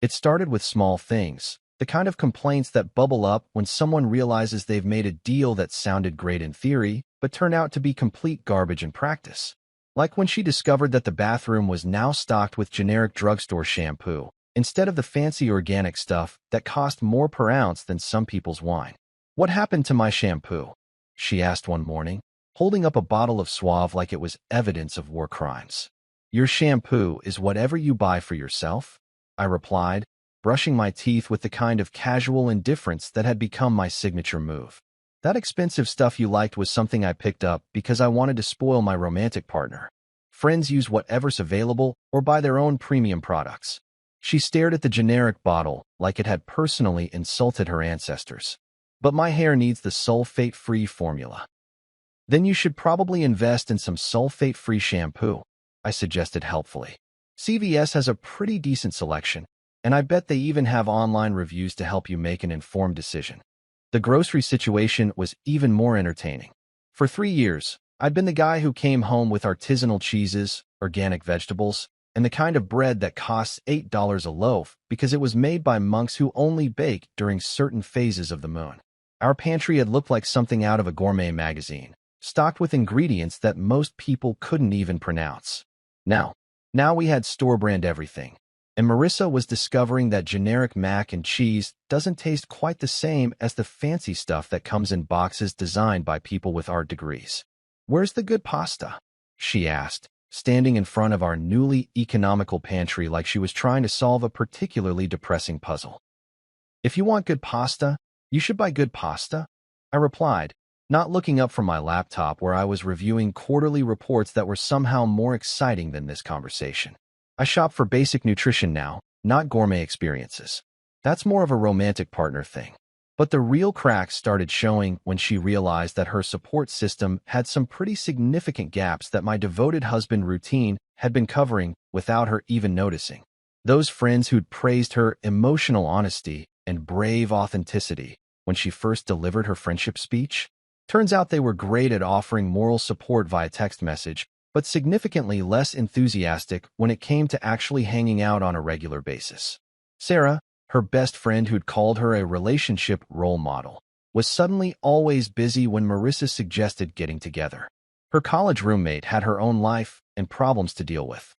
It started with small things, the kind of complaints that bubble up when someone realizes they've made a deal that sounded great in theory, but turned out to be complete garbage in practice. Like when she discovered that the bathroom was now stocked with generic drugstore shampoo, instead of the fancy organic stuff that cost more per ounce than some people's wine. What happened to my shampoo? She asked one morning, holding up a bottle of Suave like it was evidence of war crimes. Your shampoo is whatever you buy for yourself? I replied, brushing my teeth with the kind of casual indifference that had become my signature move. That expensive stuff you liked was something I picked up because I wanted to spoil my romantic partner. Friends use whatever's available or buy their own premium products. She stared at the generic bottle like it had personally insulted her ancestors. But my hair needs the sulfate-free formula. Then you should probably invest in some sulfate-free shampoo, I suggested helpfully. CVS has a pretty decent selection, and I bet they even have online reviews to help you make an informed decision. The grocery situation was even more entertaining. For 3 years, I'd been the guy who came home with artisanal cheeses, organic vegetables, and the kind of bread that costs $8 a loaf because it was made by monks who only bake during certain phases of the moon. Our pantry had looked like something out of a gourmet magazine, stocked with ingredients that most people couldn't even pronounce. Now we had store-brand everything, and Marissa was discovering that generic mac and cheese doesn't taste quite the same as the fancy stuff that comes in boxes designed by people with art degrees. "Where's the good pasta?" she asked, standing in front of our newly economical pantry like she was trying to solve a particularly depressing puzzle. "If you want good pasta, you should buy good pasta," I replied, not looking up from my laptop where I was reviewing quarterly reports that were somehow more exciting than this conversation. "I shop for basic nutrition now, not gourmet experiences. That's more of a romantic partner thing." But the real cracks started showing when she realized that her support system had some pretty significant gaps that my devoted husband routine had been covering without her even noticing. Those friends who'd praised her emotional honesty and brave authenticity when she first delivered her friendship speech, turns out they were great at offering moral support via text message, but significantly less enthusiastic when it came to actually hanging out on a regular basis. Sarah, her best friend who'd called her a relationship role model, was suddenly always busy when Marissa suggested getting together. Her college roommate had her own life and problems to deal with.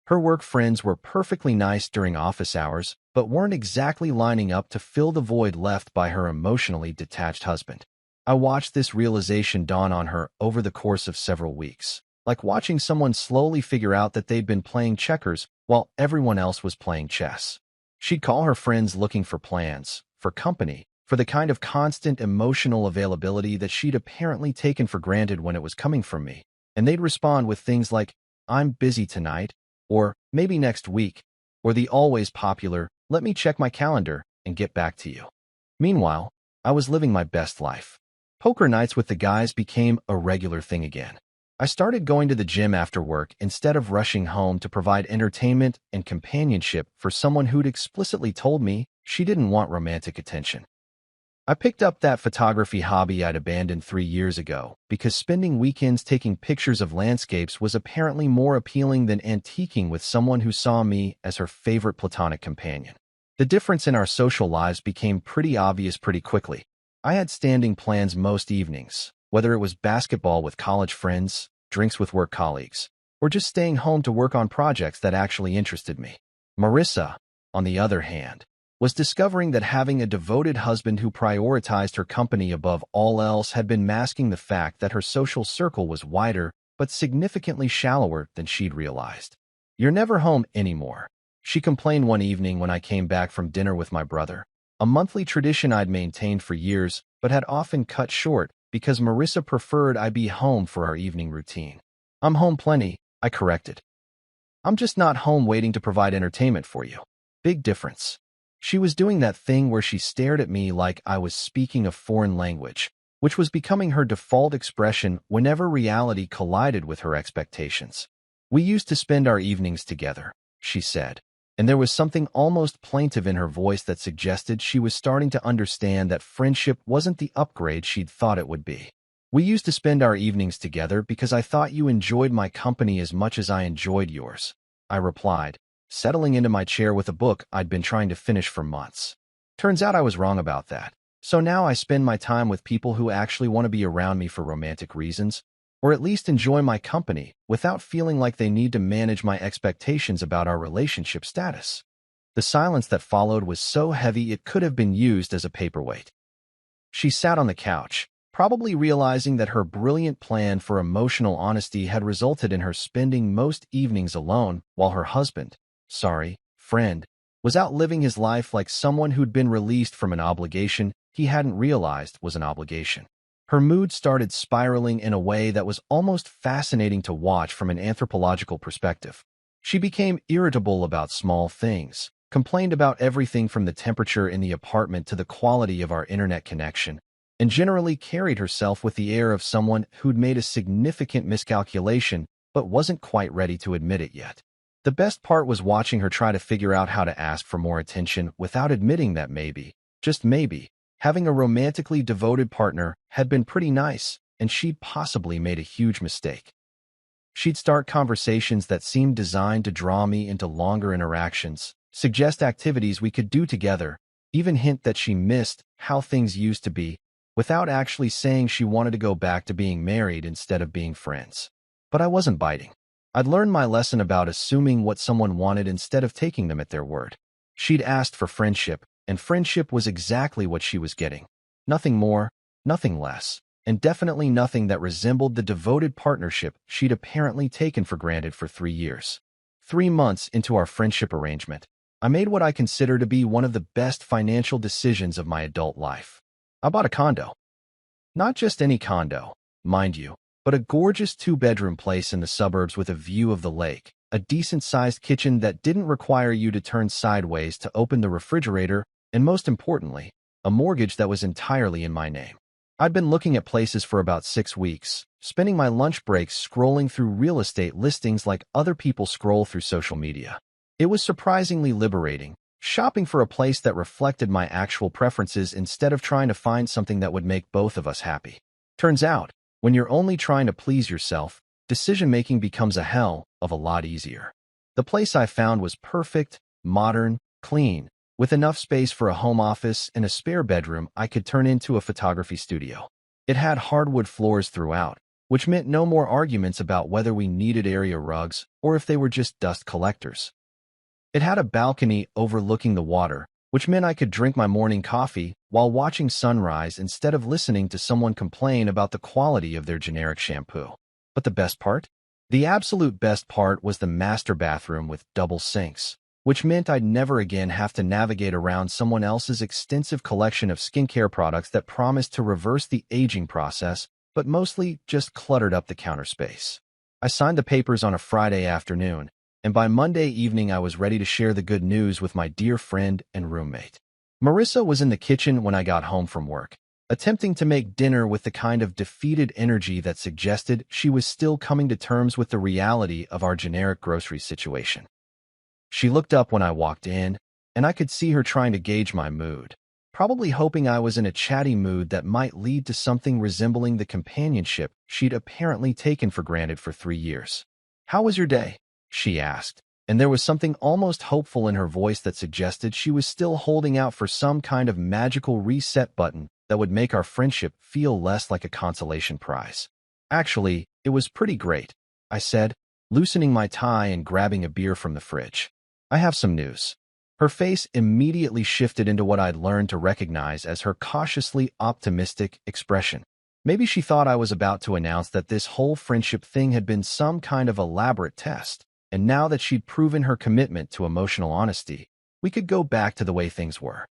Her work friends were perfectly nice during office hours, but weren't exactly lining up to fill the void left by her emotionally detached husband. I watched this realization dawn on her over the course of several weeks, like watching someone slowly figure out that they'd been playing checkers while everyone else was playing chess. She'd call her friends looking for plans, for company, for the kind of constant emotional availability that she'd apparently taken for granted when it was coming from me, and they'd respond with things like, "I'm busy tonight," or "maybe next week," or the always popular, "let me check my calendar and get back to you." Meanwhile, I was living my best life. Poker nights with the guys became a regular thing again. I started going to the gym after work instead of rushing home to provide entertainment and companionship for someone who'd explicitly told me she didn't want romantic attention. I picked up that photography hobby I'd abandoned 3 years ago because spending weekends taking pictures of landscapes was apparently more appealing than antiquing with someone who saw me as her favorite platonic companion. The difference in our social lives became pretty obvious pretty quickly. I had standing plans most evenings, whether it was basketball with college friends, drinks with work colleagues, or just staying home to work on projects that actually interested me. Marissa, on the other hand, was discovering that having a devoted husband who prioritized her company above all else had been masking the fact that her social circle was wider but significantly shallower than she'd realized. "You're never home anymore," she complained one evening when I came back from dinner with my brother, a monthly tradition I'd maintained for years but had often cut short because Marissa preferred I be home for our evening routine. "I'm home plenty," I corrected. "I'm just not home waiting to provide entertainment for you." Big difference. She was doing that thing where she stared at me like I was speaking a foreign language, which was becoming her default expression whenever reality collided with her expectations. "We used to spend our evenings together," she said, and there was something almost plaintive in her voice that suggested she was starting to understand that friendship wasn't the upgrade she'd thought it would be. "We used to spend our evenings together because I thought you enjoyed my company as much as I enjoyed yours," I replied, settling into my chair with a book I'd been trying to finish for months. Turns out I was wrong about that. So now I spend my time with people who actually want to be around me for romantic reasons, or at least enjoy my company without feeling like they need to manage my expectations about our relationship status. The silence that followed was so heavy it could have been used as a paperweight. She sat on the couch, probably realizing that her brilliant plan for emotional honesty had resulted in her spending most evenings alone while her husband, friend, was out living his life like someone who'd been released from an obligation he hadn't realized was an obligation. Her mood started spiraling in a way that was almost fascinating to watch from an anthropological perspective. She became irritable about small things, complained about everything from the temperature in the apartment to the quality of our internet connection, and generally carried herself with the air of someone who'd made a significant miscalculation but wasn't quite ready to admit it yet. The best part was watching her try to figure out how to ask for more attention without admitting that maybe, just maybe, having a romantically devoted partner had been pretty nice and she'd possibly made a huge mistake. She'd start conversations that seemed designed to draw me into longer interactions, suggest activities we could do together, even hint that she missed how things used to be, without actually saying she wanted to go back to being married instead of being friends. But I wasn't biting. I'd learned my lesson about assuming what someone wanted instead of taking them at their word. She'd asked for friendship, and friendship was exactly what she was getting. Nothing more, nothing less, and definitely nothing that resembled the devoted partnership she'd apparently taken for granted for 3 years. 3 months into our friendship arrangement, I made what I consider to be one of the best financial decisions of my adult life. I bought a condo. Not just any condo, mind you, but a gorgeous 2-bedroom place in the suburbs with a view of the lake, a decent-sized kitchen that didn't require you to turn sideways to open the refrigerator, and most importantly, a mortgage that was entirely in my name. I'd been looking at places for about 6 weeks, spending my lunch breaks scrolling through real estate listings like other people scroll through social media. It was surprisingly liberating, shopping for a place that reflected my actual preferences instead of trying to find something that would make both of us happy. Turns out, when you're only trying to please yourself, decision-making becomes a hell of a lot easier. The place I found was perfect, modern, clean, with enough space for a home office and a spare bedroom I could turn into a photography studio. It had hardwood floors throughout, which meant no more arguments about whether we needed area rugs or if they were just dust collectors. It had a balcony overlooking the water, which meant I could drink my morning coffee while watching sunrise instead of listening to someone complain about the quality of their generic shampoo. But the best part? The absolute best part was the master bathroom with double sinks, which meant I'd never again have to navigate around someone else's extensive collection of skincare products that promised to reverse the aging process, but mostly just cluttered up the counter space. I signed the papers on a Friday afternoon, and by Monday evening I was ready to share the good news with my dear friend and roommate. Marissa was in the kitchen when I got home from work, attempting to make dinner with the kind of defeated energy that suggested she was still coming to terms with the reality of our generic grocery situation. She looked up when I walked in, and I could see her trying to gauge my mood, probably hoping I was in a chatty mood that might lead to something resembling the companionship she'd apparently taken for granted for 3 years. "How was your day?" she asked, and there was something almost hopeful in her voice that suggested she was still holding out for some kind of magical reset button that would make our friendship feel less like a consolation prize. "Actually, it was pretty great," I said, loosening my tie and grabbing a beer from the fridge. "I have some news." Her face immediately shifted into what I'd learned to recognize as her cautiously optimistic expression. Maybe she thought I was about to announce that this whole friendship thing had been some kind of elaborate test, and now that she'd proven her commitment to emotional honesty, we could go back to the way things were.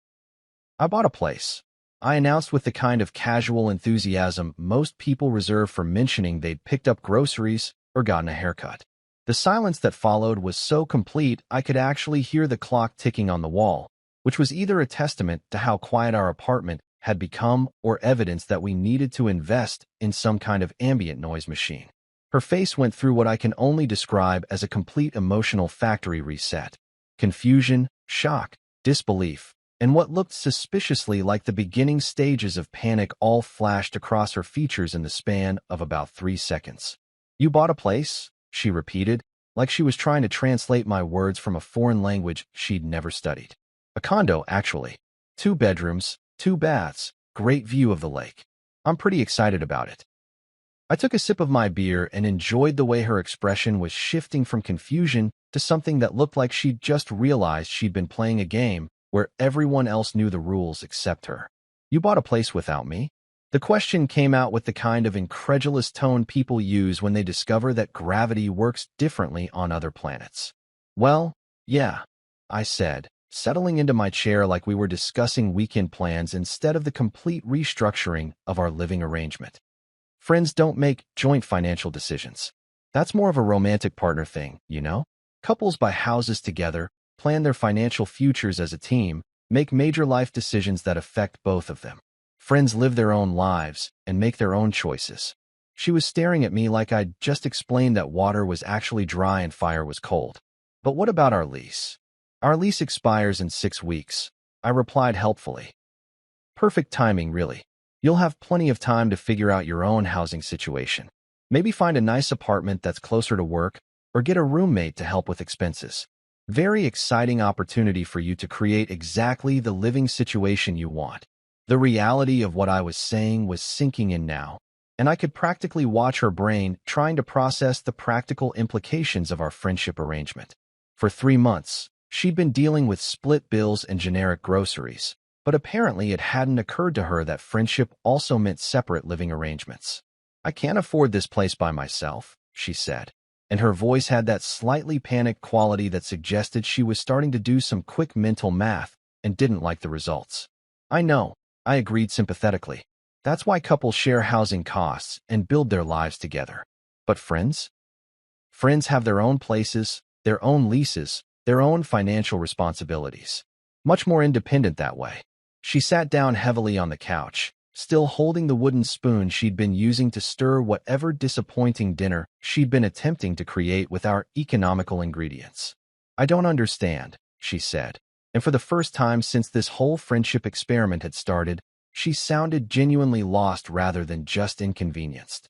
"I bought a place," I announced with the kind of casual enthusiasm most people reserve for mentioning they'd picked up groceries or gotten a haircut. The silence that followed was so complete I could actually hear the clock ticking on the wall, which was either a testament to how quiet our apartment had become or evidence that we needed to invest in some kind of ambient noise machine. Her face went through what I can only describe as a complete emotional factory reset. Confusion, shock, disbelief, and what looked suspiciously like the beginning stages of panic all flashed across her features in the span of about 3 seconds. "You bought a place?" she repeated, like she was trying to translate my words from a foreign language she'd never studied. "A condo, actually. 2 bedrooms, 2 baths, great view of the lake. I'm pretty excited about it." I took a sip of my beer and enjoyed the way her expression was shifting from confusion to something that looked like she'd just realized she'd been playing a game where everyone else knew the rules except her. "You bought a place without me?" The question came out with the kind of incredulous tone people use when they discover that gravity works differently on other planets. "Well, yeah," I said, settling into my chair like we were discussing weekend plans instead of the complete restructuring of our living arrangement. Friends don't make joint financial decisions. That's more of a romantic partner thing, you know? Couples buy houses together, plan their financial futures as a team, make major life decisions that affect both of them. Friends live their own lives and make their own choices. She was staring at me like I'd just explained that water was actually dry and fire was cold. "But what about our lease?" "Our lease expires in 6 weeks," I replied helpfully. Perfect timing, really. You'll have plenty of time to figure out your own housing situation. Maybe find a nice apartment that's closer to work, or get a roommate to help with expenses. Very exciting opportunity for you to create exactly the living situation you want. The reality of what I was saying was sinking in now, and I could practically watch her brain trying to process the practical implications of our friendship arrangement. For 3 months, she'd been dealing with split bills and generic groceries, but apparently it hadn't occurred to her that friendship also meant separate living arrangements. "I can't afford this place by myself," she said, and her voice had that slightly panicked quality that suggested she was starting to do some quick mental math and didn't like the results. "I know," I agreed sympathetically. "That's why couples share housing costs and build their lives together. But friends? Friends have their own places, their own leases, their own financial responsibilities. Much more independent that way." She sat down heavily on the couch, still holding the wooden spoon she'd been using to stir whatever disappointing dinner she'd been attempting to create with our economical ingredients. "I don't understand," she said, and for the first time since this whole friendship experiment had started, she sounded genuinely lost rather than just inconvenienced.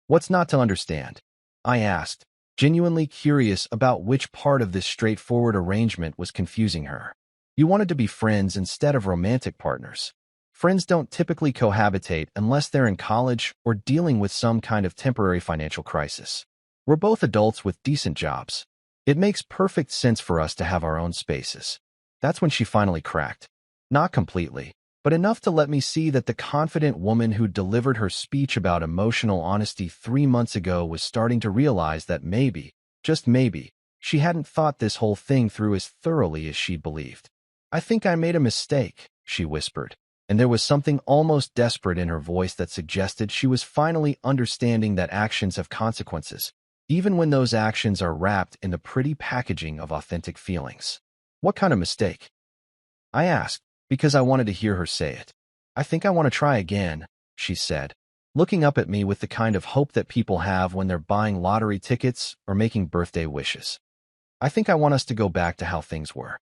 "What's not to understand?" I asked, genuinely curious about which part of this straightforward arrangement was confusing her. "You wanted to be friends instead of romantic partners. Friends don't typically cohabitate unless they're in college or dealing with some kind of temporary financial crisis. We're both adults with decent jobs. It makes perfect sense for us to have our own spaces." That's when she finally cracked. Not completely, but enough to let me see that the confident woman who delivered her speech about emotional honesty 3 months ago was starting to realize that maybe, just maybe, she hadn't thought this whole thing through as thoroughly as she'd believed. "I think I made a mistake," she whispered, and there was something almost desperate in her voice that suggested she was finally understanding that actions have consequences, even when those actions are wrapped in the pretty packaging of authentic feelings. "What kind of mistake?" I asked, because I wanted to hear her say it. "I think I want to try again," she said, looking up at me with the kind of hope that people have when they're buying lottery tickets or making birthday wishes. "I think I want us to go back to how things were."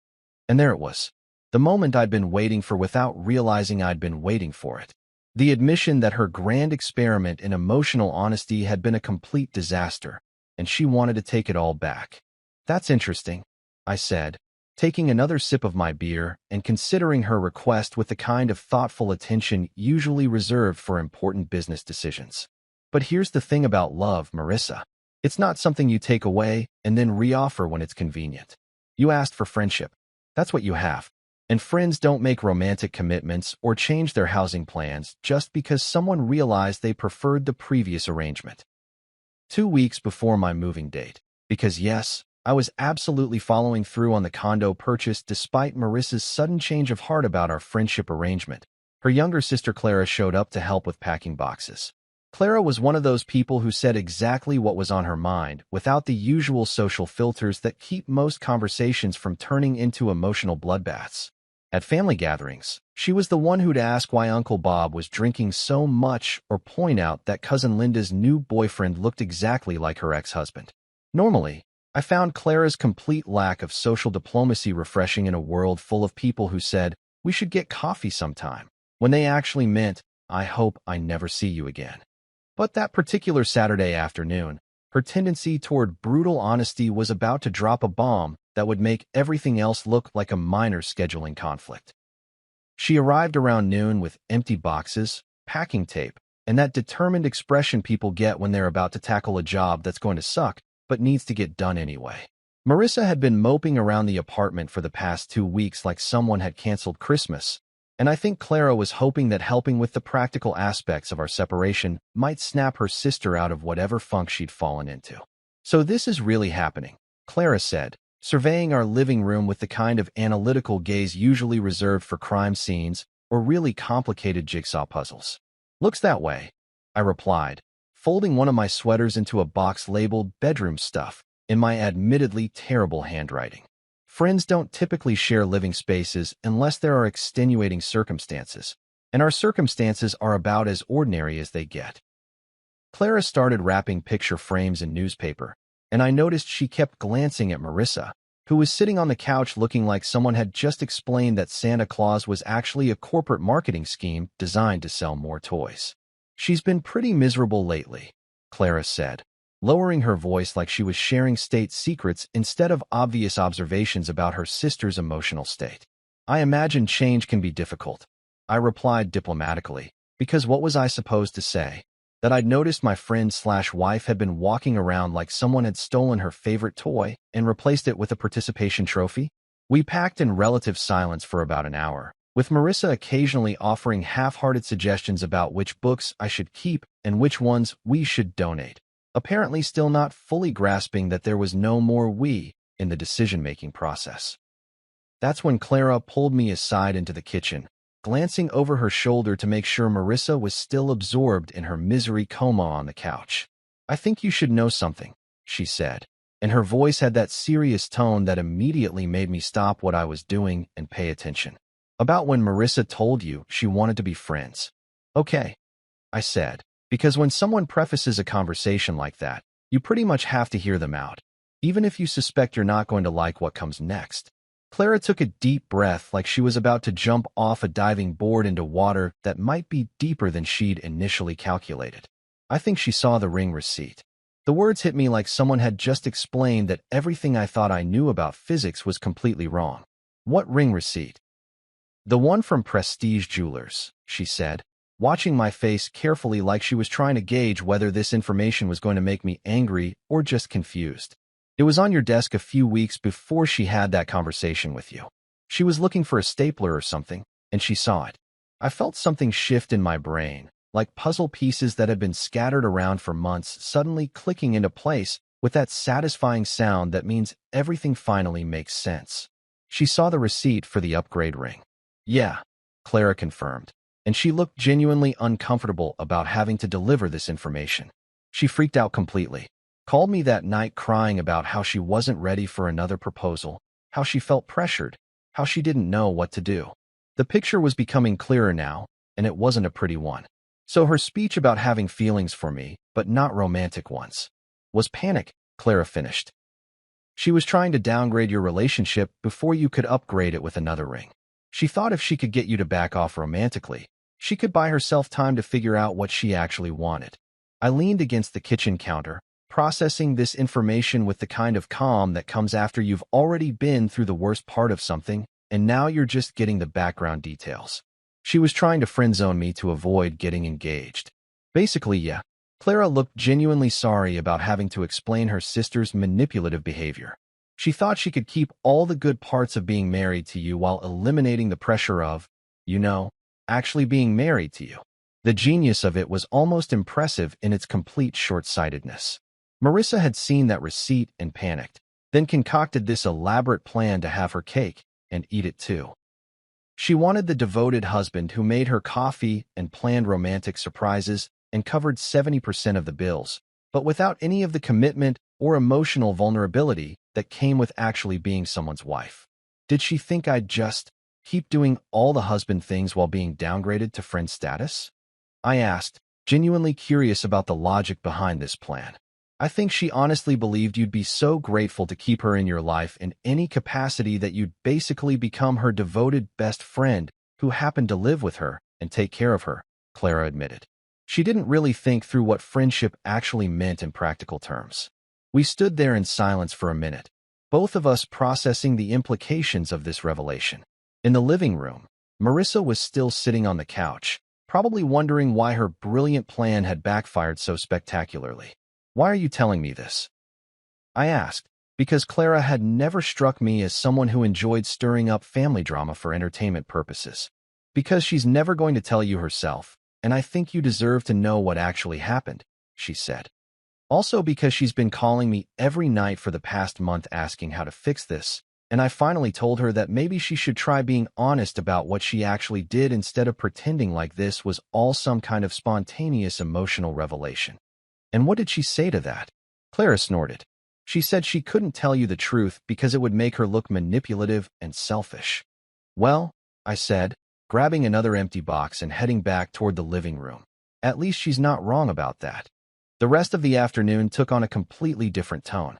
And there it was. The moment I'd been waiting for without realizing I'd been waiting for it. The admission that her grand experiment in emotional honesty had been a complete disaster, and she wanted to take it all back. "That's interesting," I said, taking another sip of my beer and considering her request with the kind of thoughtful attention usually reserved for important business decisions. "But here's the thing about love, Marissa. It's not something you take away and then reoffer when it's convenient. You asked for friendship. That's what you have. And friends don't make romantic commitments or change their housing plans just because someone realized they preferred the previous arrangement." 2 weeks before my moving date, because yes, I was absolutely following through on the condo purchase despite Marissa's sudden change of heart about our friendship arrangement, her younger sister Clara showed up to help with packing boxes. Clara was one of those people who said exactly what was on her mind without the usual social filters that keep most conversations from turning into emotional bloodbaths. At family gatherings, she was the one who'd ask why Uncle Bob was drinking so much or point out that Cousin Linda's new boyfriend looked exactly like her ex-husband. Normally, I found Clara's complete lack of social diplomacy refreshing in a world full of people who said, "We should get coffee sometime," when they actually meant, "I hope I never see you again." But that particular Saturday afternoon, her tendency toward brutal honesty was about to drop a bomb that would make everything else look like a minor scheduling conflict. She arrived around noon with empty boxes, packing tape, and that determined expression people get when they're about to tackle a job that's going to suck but needs to get done anyway. Marissa had been moping around the apartment for the past 2 weeks like someone had canceled Christmas, and I think Clara was hoping that helping with the practical aspects of our separation might snap her sister out of whatever funk she'd fallen into. "So this is really happening," Clara said, surveying our living room with the kind of analytical gaze usually reserved for crime scenes or really complicated jigsaw puzzles. "Looks that way," I replied, folding one of my sweaters into a box labeled bedroom stuff in my admittedly terrible handwriting. Friends don't typically share living spaces unless there are extenuating circumstances, and our circumstances are about as ordinary as they get. Clara started wrapping picture frames in newspaper, and I noticed she kept glancing at Marissa, who was sitting on the couch looking like someone had just explained that Santa Claus was actually a corporate marketing scheme designed to sell more toys. "She's been pretty miserable lately," Clara said, lowering her voice like she was sharing state secrets instead of obvious observations about her sister's emotional state. "I imagine change can be difficult," I replied diplomatically, because what was I supposed to say? That I'd noticed my friend/wife had been walking around like someone had stolen her favorite toy and replaced it with a participation trophy? We packed in relative silence for about an hour, with Marissa occasionally offering half-hearted suggestions about which books I should keep and which ones we should donate, apparently still not fully grasping that there was no more we in the decision-making process. That's when Clara pulled me aside into the kitchen, glancing over her shoulder to make sure Marissa was still absorbed in her misery coma on the couch. "I think you should know something," she said, and her voice had that serious tone that immediately made me stop what I was doing and pay attention. "About when Marissa told you she wanted to be friends." "Okay," I said, because when someone prefaces a conversation like that, you pretty much have to hear them out, even if you suspect you're not going to like what comes next. Clara took a deep breath like she was about to jump off a diving board into water that might be deeper than she'd initially calculated. "I think she saw the ring receipt." The words hit me like someone had just explained that everything I thought I knew about physics was completely wrong. "What ring receipt?" "The one from Prestige Jewelers," she said, watching my face carefully like she was trying to gauge whether this information was going to make me angry or just confused. "It was on your desk a few weeks before she had that conversation with you. She was looking for a stapler or something, and she saw it." I felt something shift in my brain, like puzzle pieces that had been scattered around for months suddenly clicking into place with that satisfying sound that means everything finally makes sense. "She saw the receipt for the upgrade ring." "Yeah," Clara confirmed, and she looked genuinely uncomfortable about having to deliver this information. "She freaked out completely. Called me that night crying about how she wasn't ready for another proposal, how she felt pressured, how she didn't know what to do." The picture was becoming clearer now, and it wasn't a pretty one. So her speech about having feelings for me, but not romantic ones, was panic, Clara finished. "She was trying to downgrade your relationship before you could upgrade it with another ring. She thought if she could get you to back off romantically, she could buy herself time to figure out what she actually wanted." I leaned against the kitchen counter, processing this information with the kind of calm that comes after you've already been through the worst part of something, and now you're just getting the background details. "She was trying to friend-zone me to avoid getting engaged." Basically, yeah. Clara looked genuinely sorry about having to explain her sister's manipulative behavior. "She thought she could keep all the good parts of being married to you while eliminating the pressure of, actually being married to you." The genius of it was almost impressive in its complete short-sightedness. Marissa had seen that receipt and panicked, then concocted this elaborate plan to have her cake and eat it too. She wanted the devoted husband who made her coffee and planned romantic surprises and covered 70% of the bills, but without any of the commitment or emotional vulnerability that came with actually being someone's wife. Did she think I'd just keep doing all the husband things while being downgraded to friend status? I asked, genuinely curious about the logic behind this plan. "I think she honestly believed you'd be so grateful to keep her in your life in any capacity that you'd basically become her devoted best friend who happened to live with her and take care of her," Clara admitted. She didn't really think through what friendship actually meant in practical terms. We stood there in silence for a minute, both of us processing the implications of this revelation. In the living room, Marissa was still sitting on the couch, probably wondering why her brilliant plan had backfired so spectacularly. "Why are you telling me this?" I asked, because Clara had never struck me as someone who enjoyed stirring up family drama for entertainment purposes. "Because she's never going to tell you herself, and I think you deserve to know what actually happened," she said. "Also because she's been calling me every night for the past month asking how to fix this, and I finally told her that maybe she should try being honest about what she actually did instead of pretending like this was all some kind of spontaneous emotional revelation." "And what did she say to that?" Clara snorted. "She said she couldn't tell you the truth because it would make her look manipulative and selfish." "Well," I said, grabbing another empty box and heading back toward the living room, "at least she's not wrong about that." The rest of the afternoon took on a completely different tone.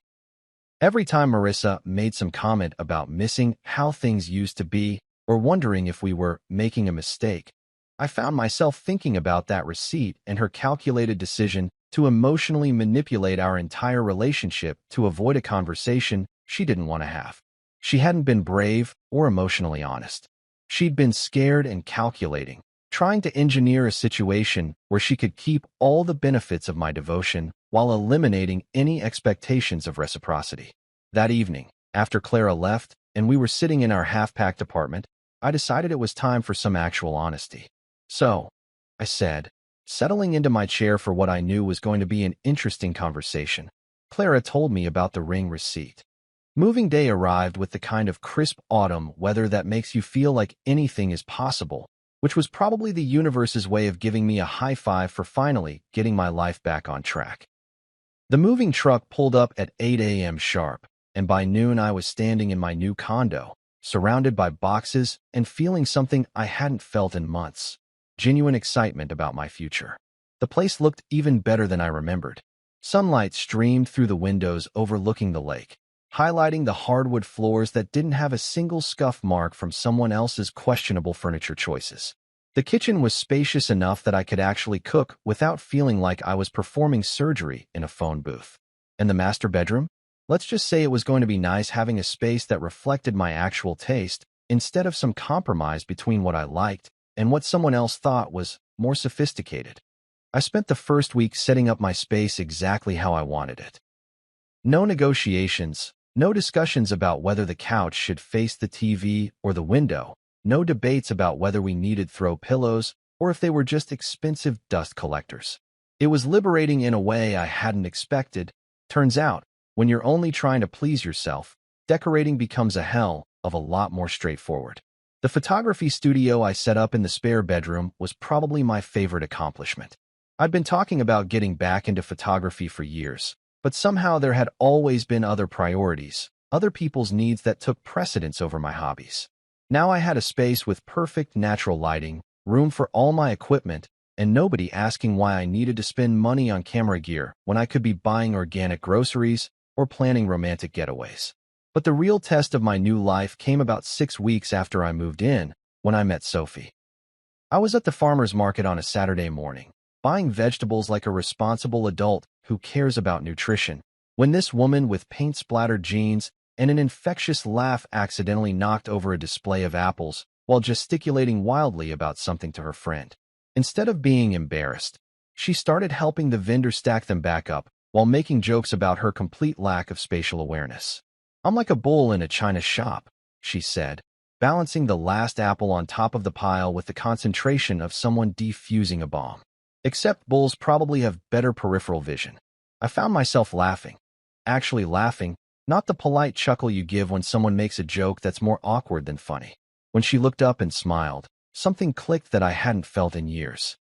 Every time Marissa made some comment about missing how things used to be or wondering if we were making a mistake, I found myself thinking about that receipt and her calculated decision to emotionally manipulate our entire relationship to avoid a conversation she didn't want to have. She hadn't been brave or emotionally honest. She'd been scared and calculating, trying to engineer a situation where she could keep all the benefits of my devotion while eliminating any expectations of reciprocity. That evening, after Clara left and we were sitting in our half-packed apartment, I decided it was time for some actual honesty. "So," I said, settling into my chair for what I knew was going to be an interesting conversation, "Clara told me about the ring receipt." Moving day arrived with the kind of crisp autumn weather that makes you feel like anything is possible, which was probably the universe's way of giving me a high five for finally getting my life back on track. The moving truck pulled up at 8 a.m. sharp, and by noon I was standing in my new condo, surrounded by boxes and feeling something I hadn't felt in months: genuine excitement about my future. The place looked even better than I remembered. Sunlight streamed through the windows overlooking the lake, highlighting the hardwood floors that didn't have a single scuff mark from someone else's questionable furniture choices. The kitchen was spacious enough that I could actually cook without feeling like I was performing surgery in a phone booth. And the master bedroom? Let's just say it was going to be nice having a space that reflected my actual taste instead of some compromise between what I liked and what someone else thought was more sophisticated. I spent the first week setting up my space exactly how I wanted it. No negotiations, no discussions about whether the couch should face the TV or the window, no debates about whether we needed throw pillows or if they were just expensive dust collectors. It was liberating in a way I hadn't expected. Turns out, when you're only trying to please yourself, decorating becomes a hell of a lot more straightforward. The photography studio I set up in the spare bedroom was probably my favorite accomplishment. I'd been talking about getting back into photography for years, but somehow there had always been other priorities, other people's needs that took precedence over my hobbies. Now I had a space with perfect natural lighting, room for all my equipment, and nobody asking why I needed to spend money on camera gear when I could be buying organic groceries or planning romantic getaways. But the real test of my new life came about 6 weeks after I moved in, when I met Sophie. I was at the farmer's market on a Saturday morning, buying vegetables like a responsible adult who cares about nutrition, when this woman with paint-splattered jeans and an infectious laugh accidentally knocked over a display of apples while gesticulating wildly about something to her friend. Instead of being embarrassed, she started helping the vendor stack them back up while making jokes about her complete lack of spatial awareness. "I'm like a bull in a china shop," she said, balancing the last apple on top of the pile with the concentration of someone defusing a bomb. Except bulls probably have better peripheral vision. I found myself laughing. Actually laughing, not the polite chuckle you give when someone makes a joke that's more awkward than funny. When she looked up and smiled, something clicked that I hadn't felt in years.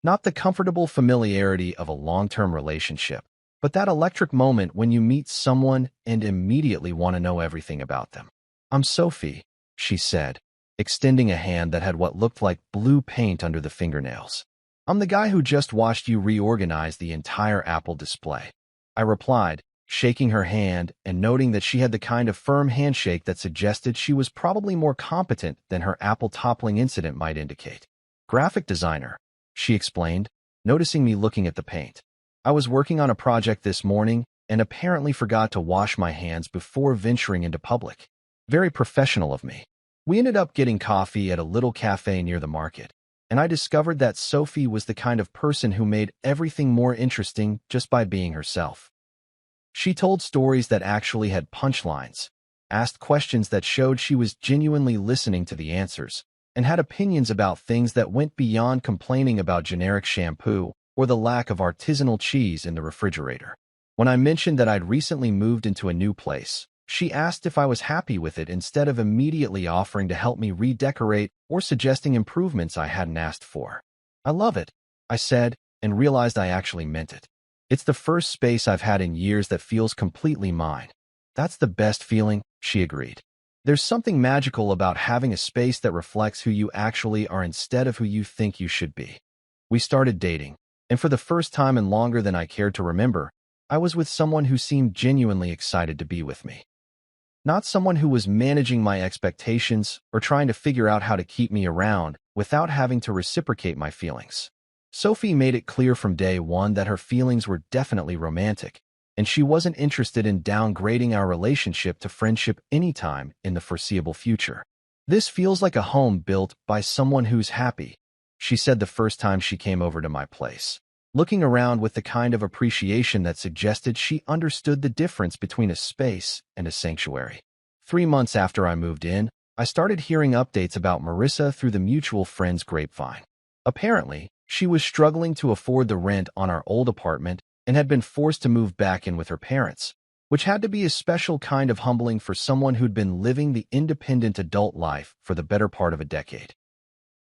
Not the comfortable familiarity of a long-term relationship, but that electric moment when you meet someone and immediately want to know everything about them. "I'm Sophie," she said, extending a hand that had what looked like blue paint under the fingernails. "I'm the guy who just watched you reorganize the entire Apple display," I replied, shaking her hand and noting that she had the kind of firm handshake that suggested she was probably more competent than her Apple toppling incident might indicate. "Graphic designer," she explained, noticing me looking at the paint. "I was working on a project this morning and apparently forgot to wash my hands before venturing into public. Very professional of me." We ended up getting coffee at a little cafe near the market, and I discovered that Sophie was the kind of person who made everything more interesting just by being herself. She told stories that actually had punchlines, asked questions that showed she was genuinely listening to the answers, and had opinions about things that went beyond complaining about generic shampoo or the lack of artisanal cheese in the refrigerator. When I mentioned that I'd recently moved into a new place, she asked if I was happy with it instead of immediately offering to help me redecorate or suggesting improvements I hadn't asked for. "I love it," I said, and realized I actually meant it. "It's the first space I've had in years that feels completely mine." "That's the best feeling," she agreed. "There's something magical about having a space that reflects who you actually are instead of who you think you should be." We started dating, and for the first time in longer than I cared to remember, I was with someone who seemed genuinely excited to be with me. Not someone who was managing my expectations or trying to figure out how to keep me around without having to reciprocate my feelings. Sophie made it clear from day one that her feelings were definitely romantic, and she wasn't interested in downgrading our relationship to friendship anytime in the foreseeable future. "This feels like a home built by someone who's happy," she said the first time she came over to my place, looking around with the kind of appreciation that suggested she understood the difference between a space and a sanctuary. 3 months after I moved in, I started hearing updates about Marissa through the mutual friend's grapevine. Apparently, she was struggling to afford the rent on our old apartment and had been forced to move back in with her parents, which had to be a special kind of humbling for someone who'd been living the independent adult life for the better part of a decade.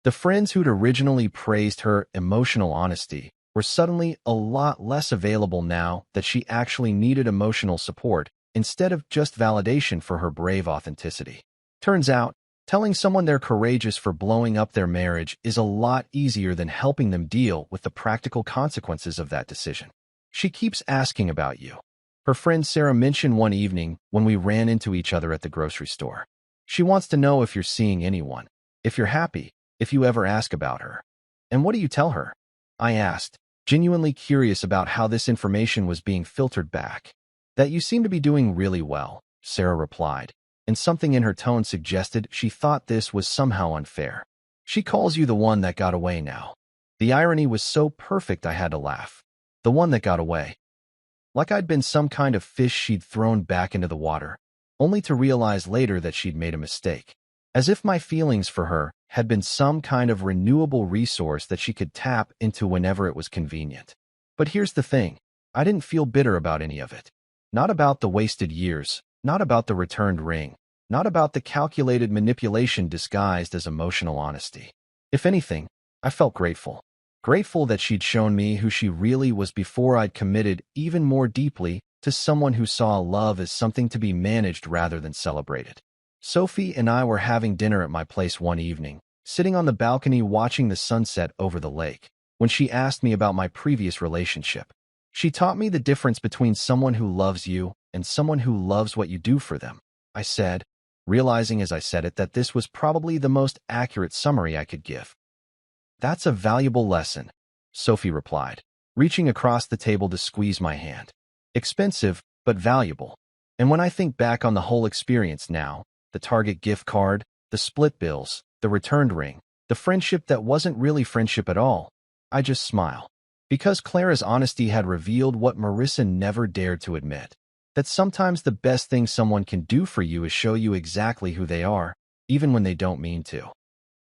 The friends who'd originally praised her emotional honesty were suddenly a lot less available now that she actually needed emotional support instead of just validation for her brave authenticity. Turns out, telling someone they're courageous for blowing up their marriage is a lot easier than helping them deal with the practical consequences of that decision. "She keeps asking about you," her friend Sarah mentioned one evening when we ran into each other at the grocery store. "She wants to know if you're seeing anyone, if you're happy, if you ever ask about her." "And what do you tell her?" I asked, genuinely curious about how this information was being filtered back. "That you seem to be doing really well," Sarah replied, and something in her tone suggested she thought this was somehow unfair. "She calls you the one that got away now." The irony was so perfect I had to laugh. The one that got away. Like I'd been some kind of fish she'd thrown back into the water, only to realize later that she'd made a mistake. As if my feelings for her had been some kind of renewable resource that she could tap into whenever it was convenient. But here's the thing, I didn't feel bitter about any of it. Not about the wasted years, not about the returned ring, not about the calculated manipulation disguised as emotional honesty. If anything, I felt grateful. Grateful that she'd shown me who she really was before I'd committed even more deeply to someone who saw love as something to be managed rather than celebrated. Sophie and I were having dinner at my place one evening, sitting on the balcony watching the sunset over the lake, when she asked me about my previous relationship. She taught me the difference between someone who loves you and someone who loves what you do for them, I said, realizing as I said it that this was probably the most accurate summary I could give. "That's a valuable lesson," Sophie replied, reaching across the table to squeeze my hand. "Expensive, but valuable. And when I think back on the whole experience now, the Target gift card, the split bills, the returned ring, the friendship that wasn't really friendship at all, I just smile. Because Clara's honesty had revealed what Marissa never dared to admit, that sometimes the best thing someone can do for you is show you exactly who they are, even when they don't mean to."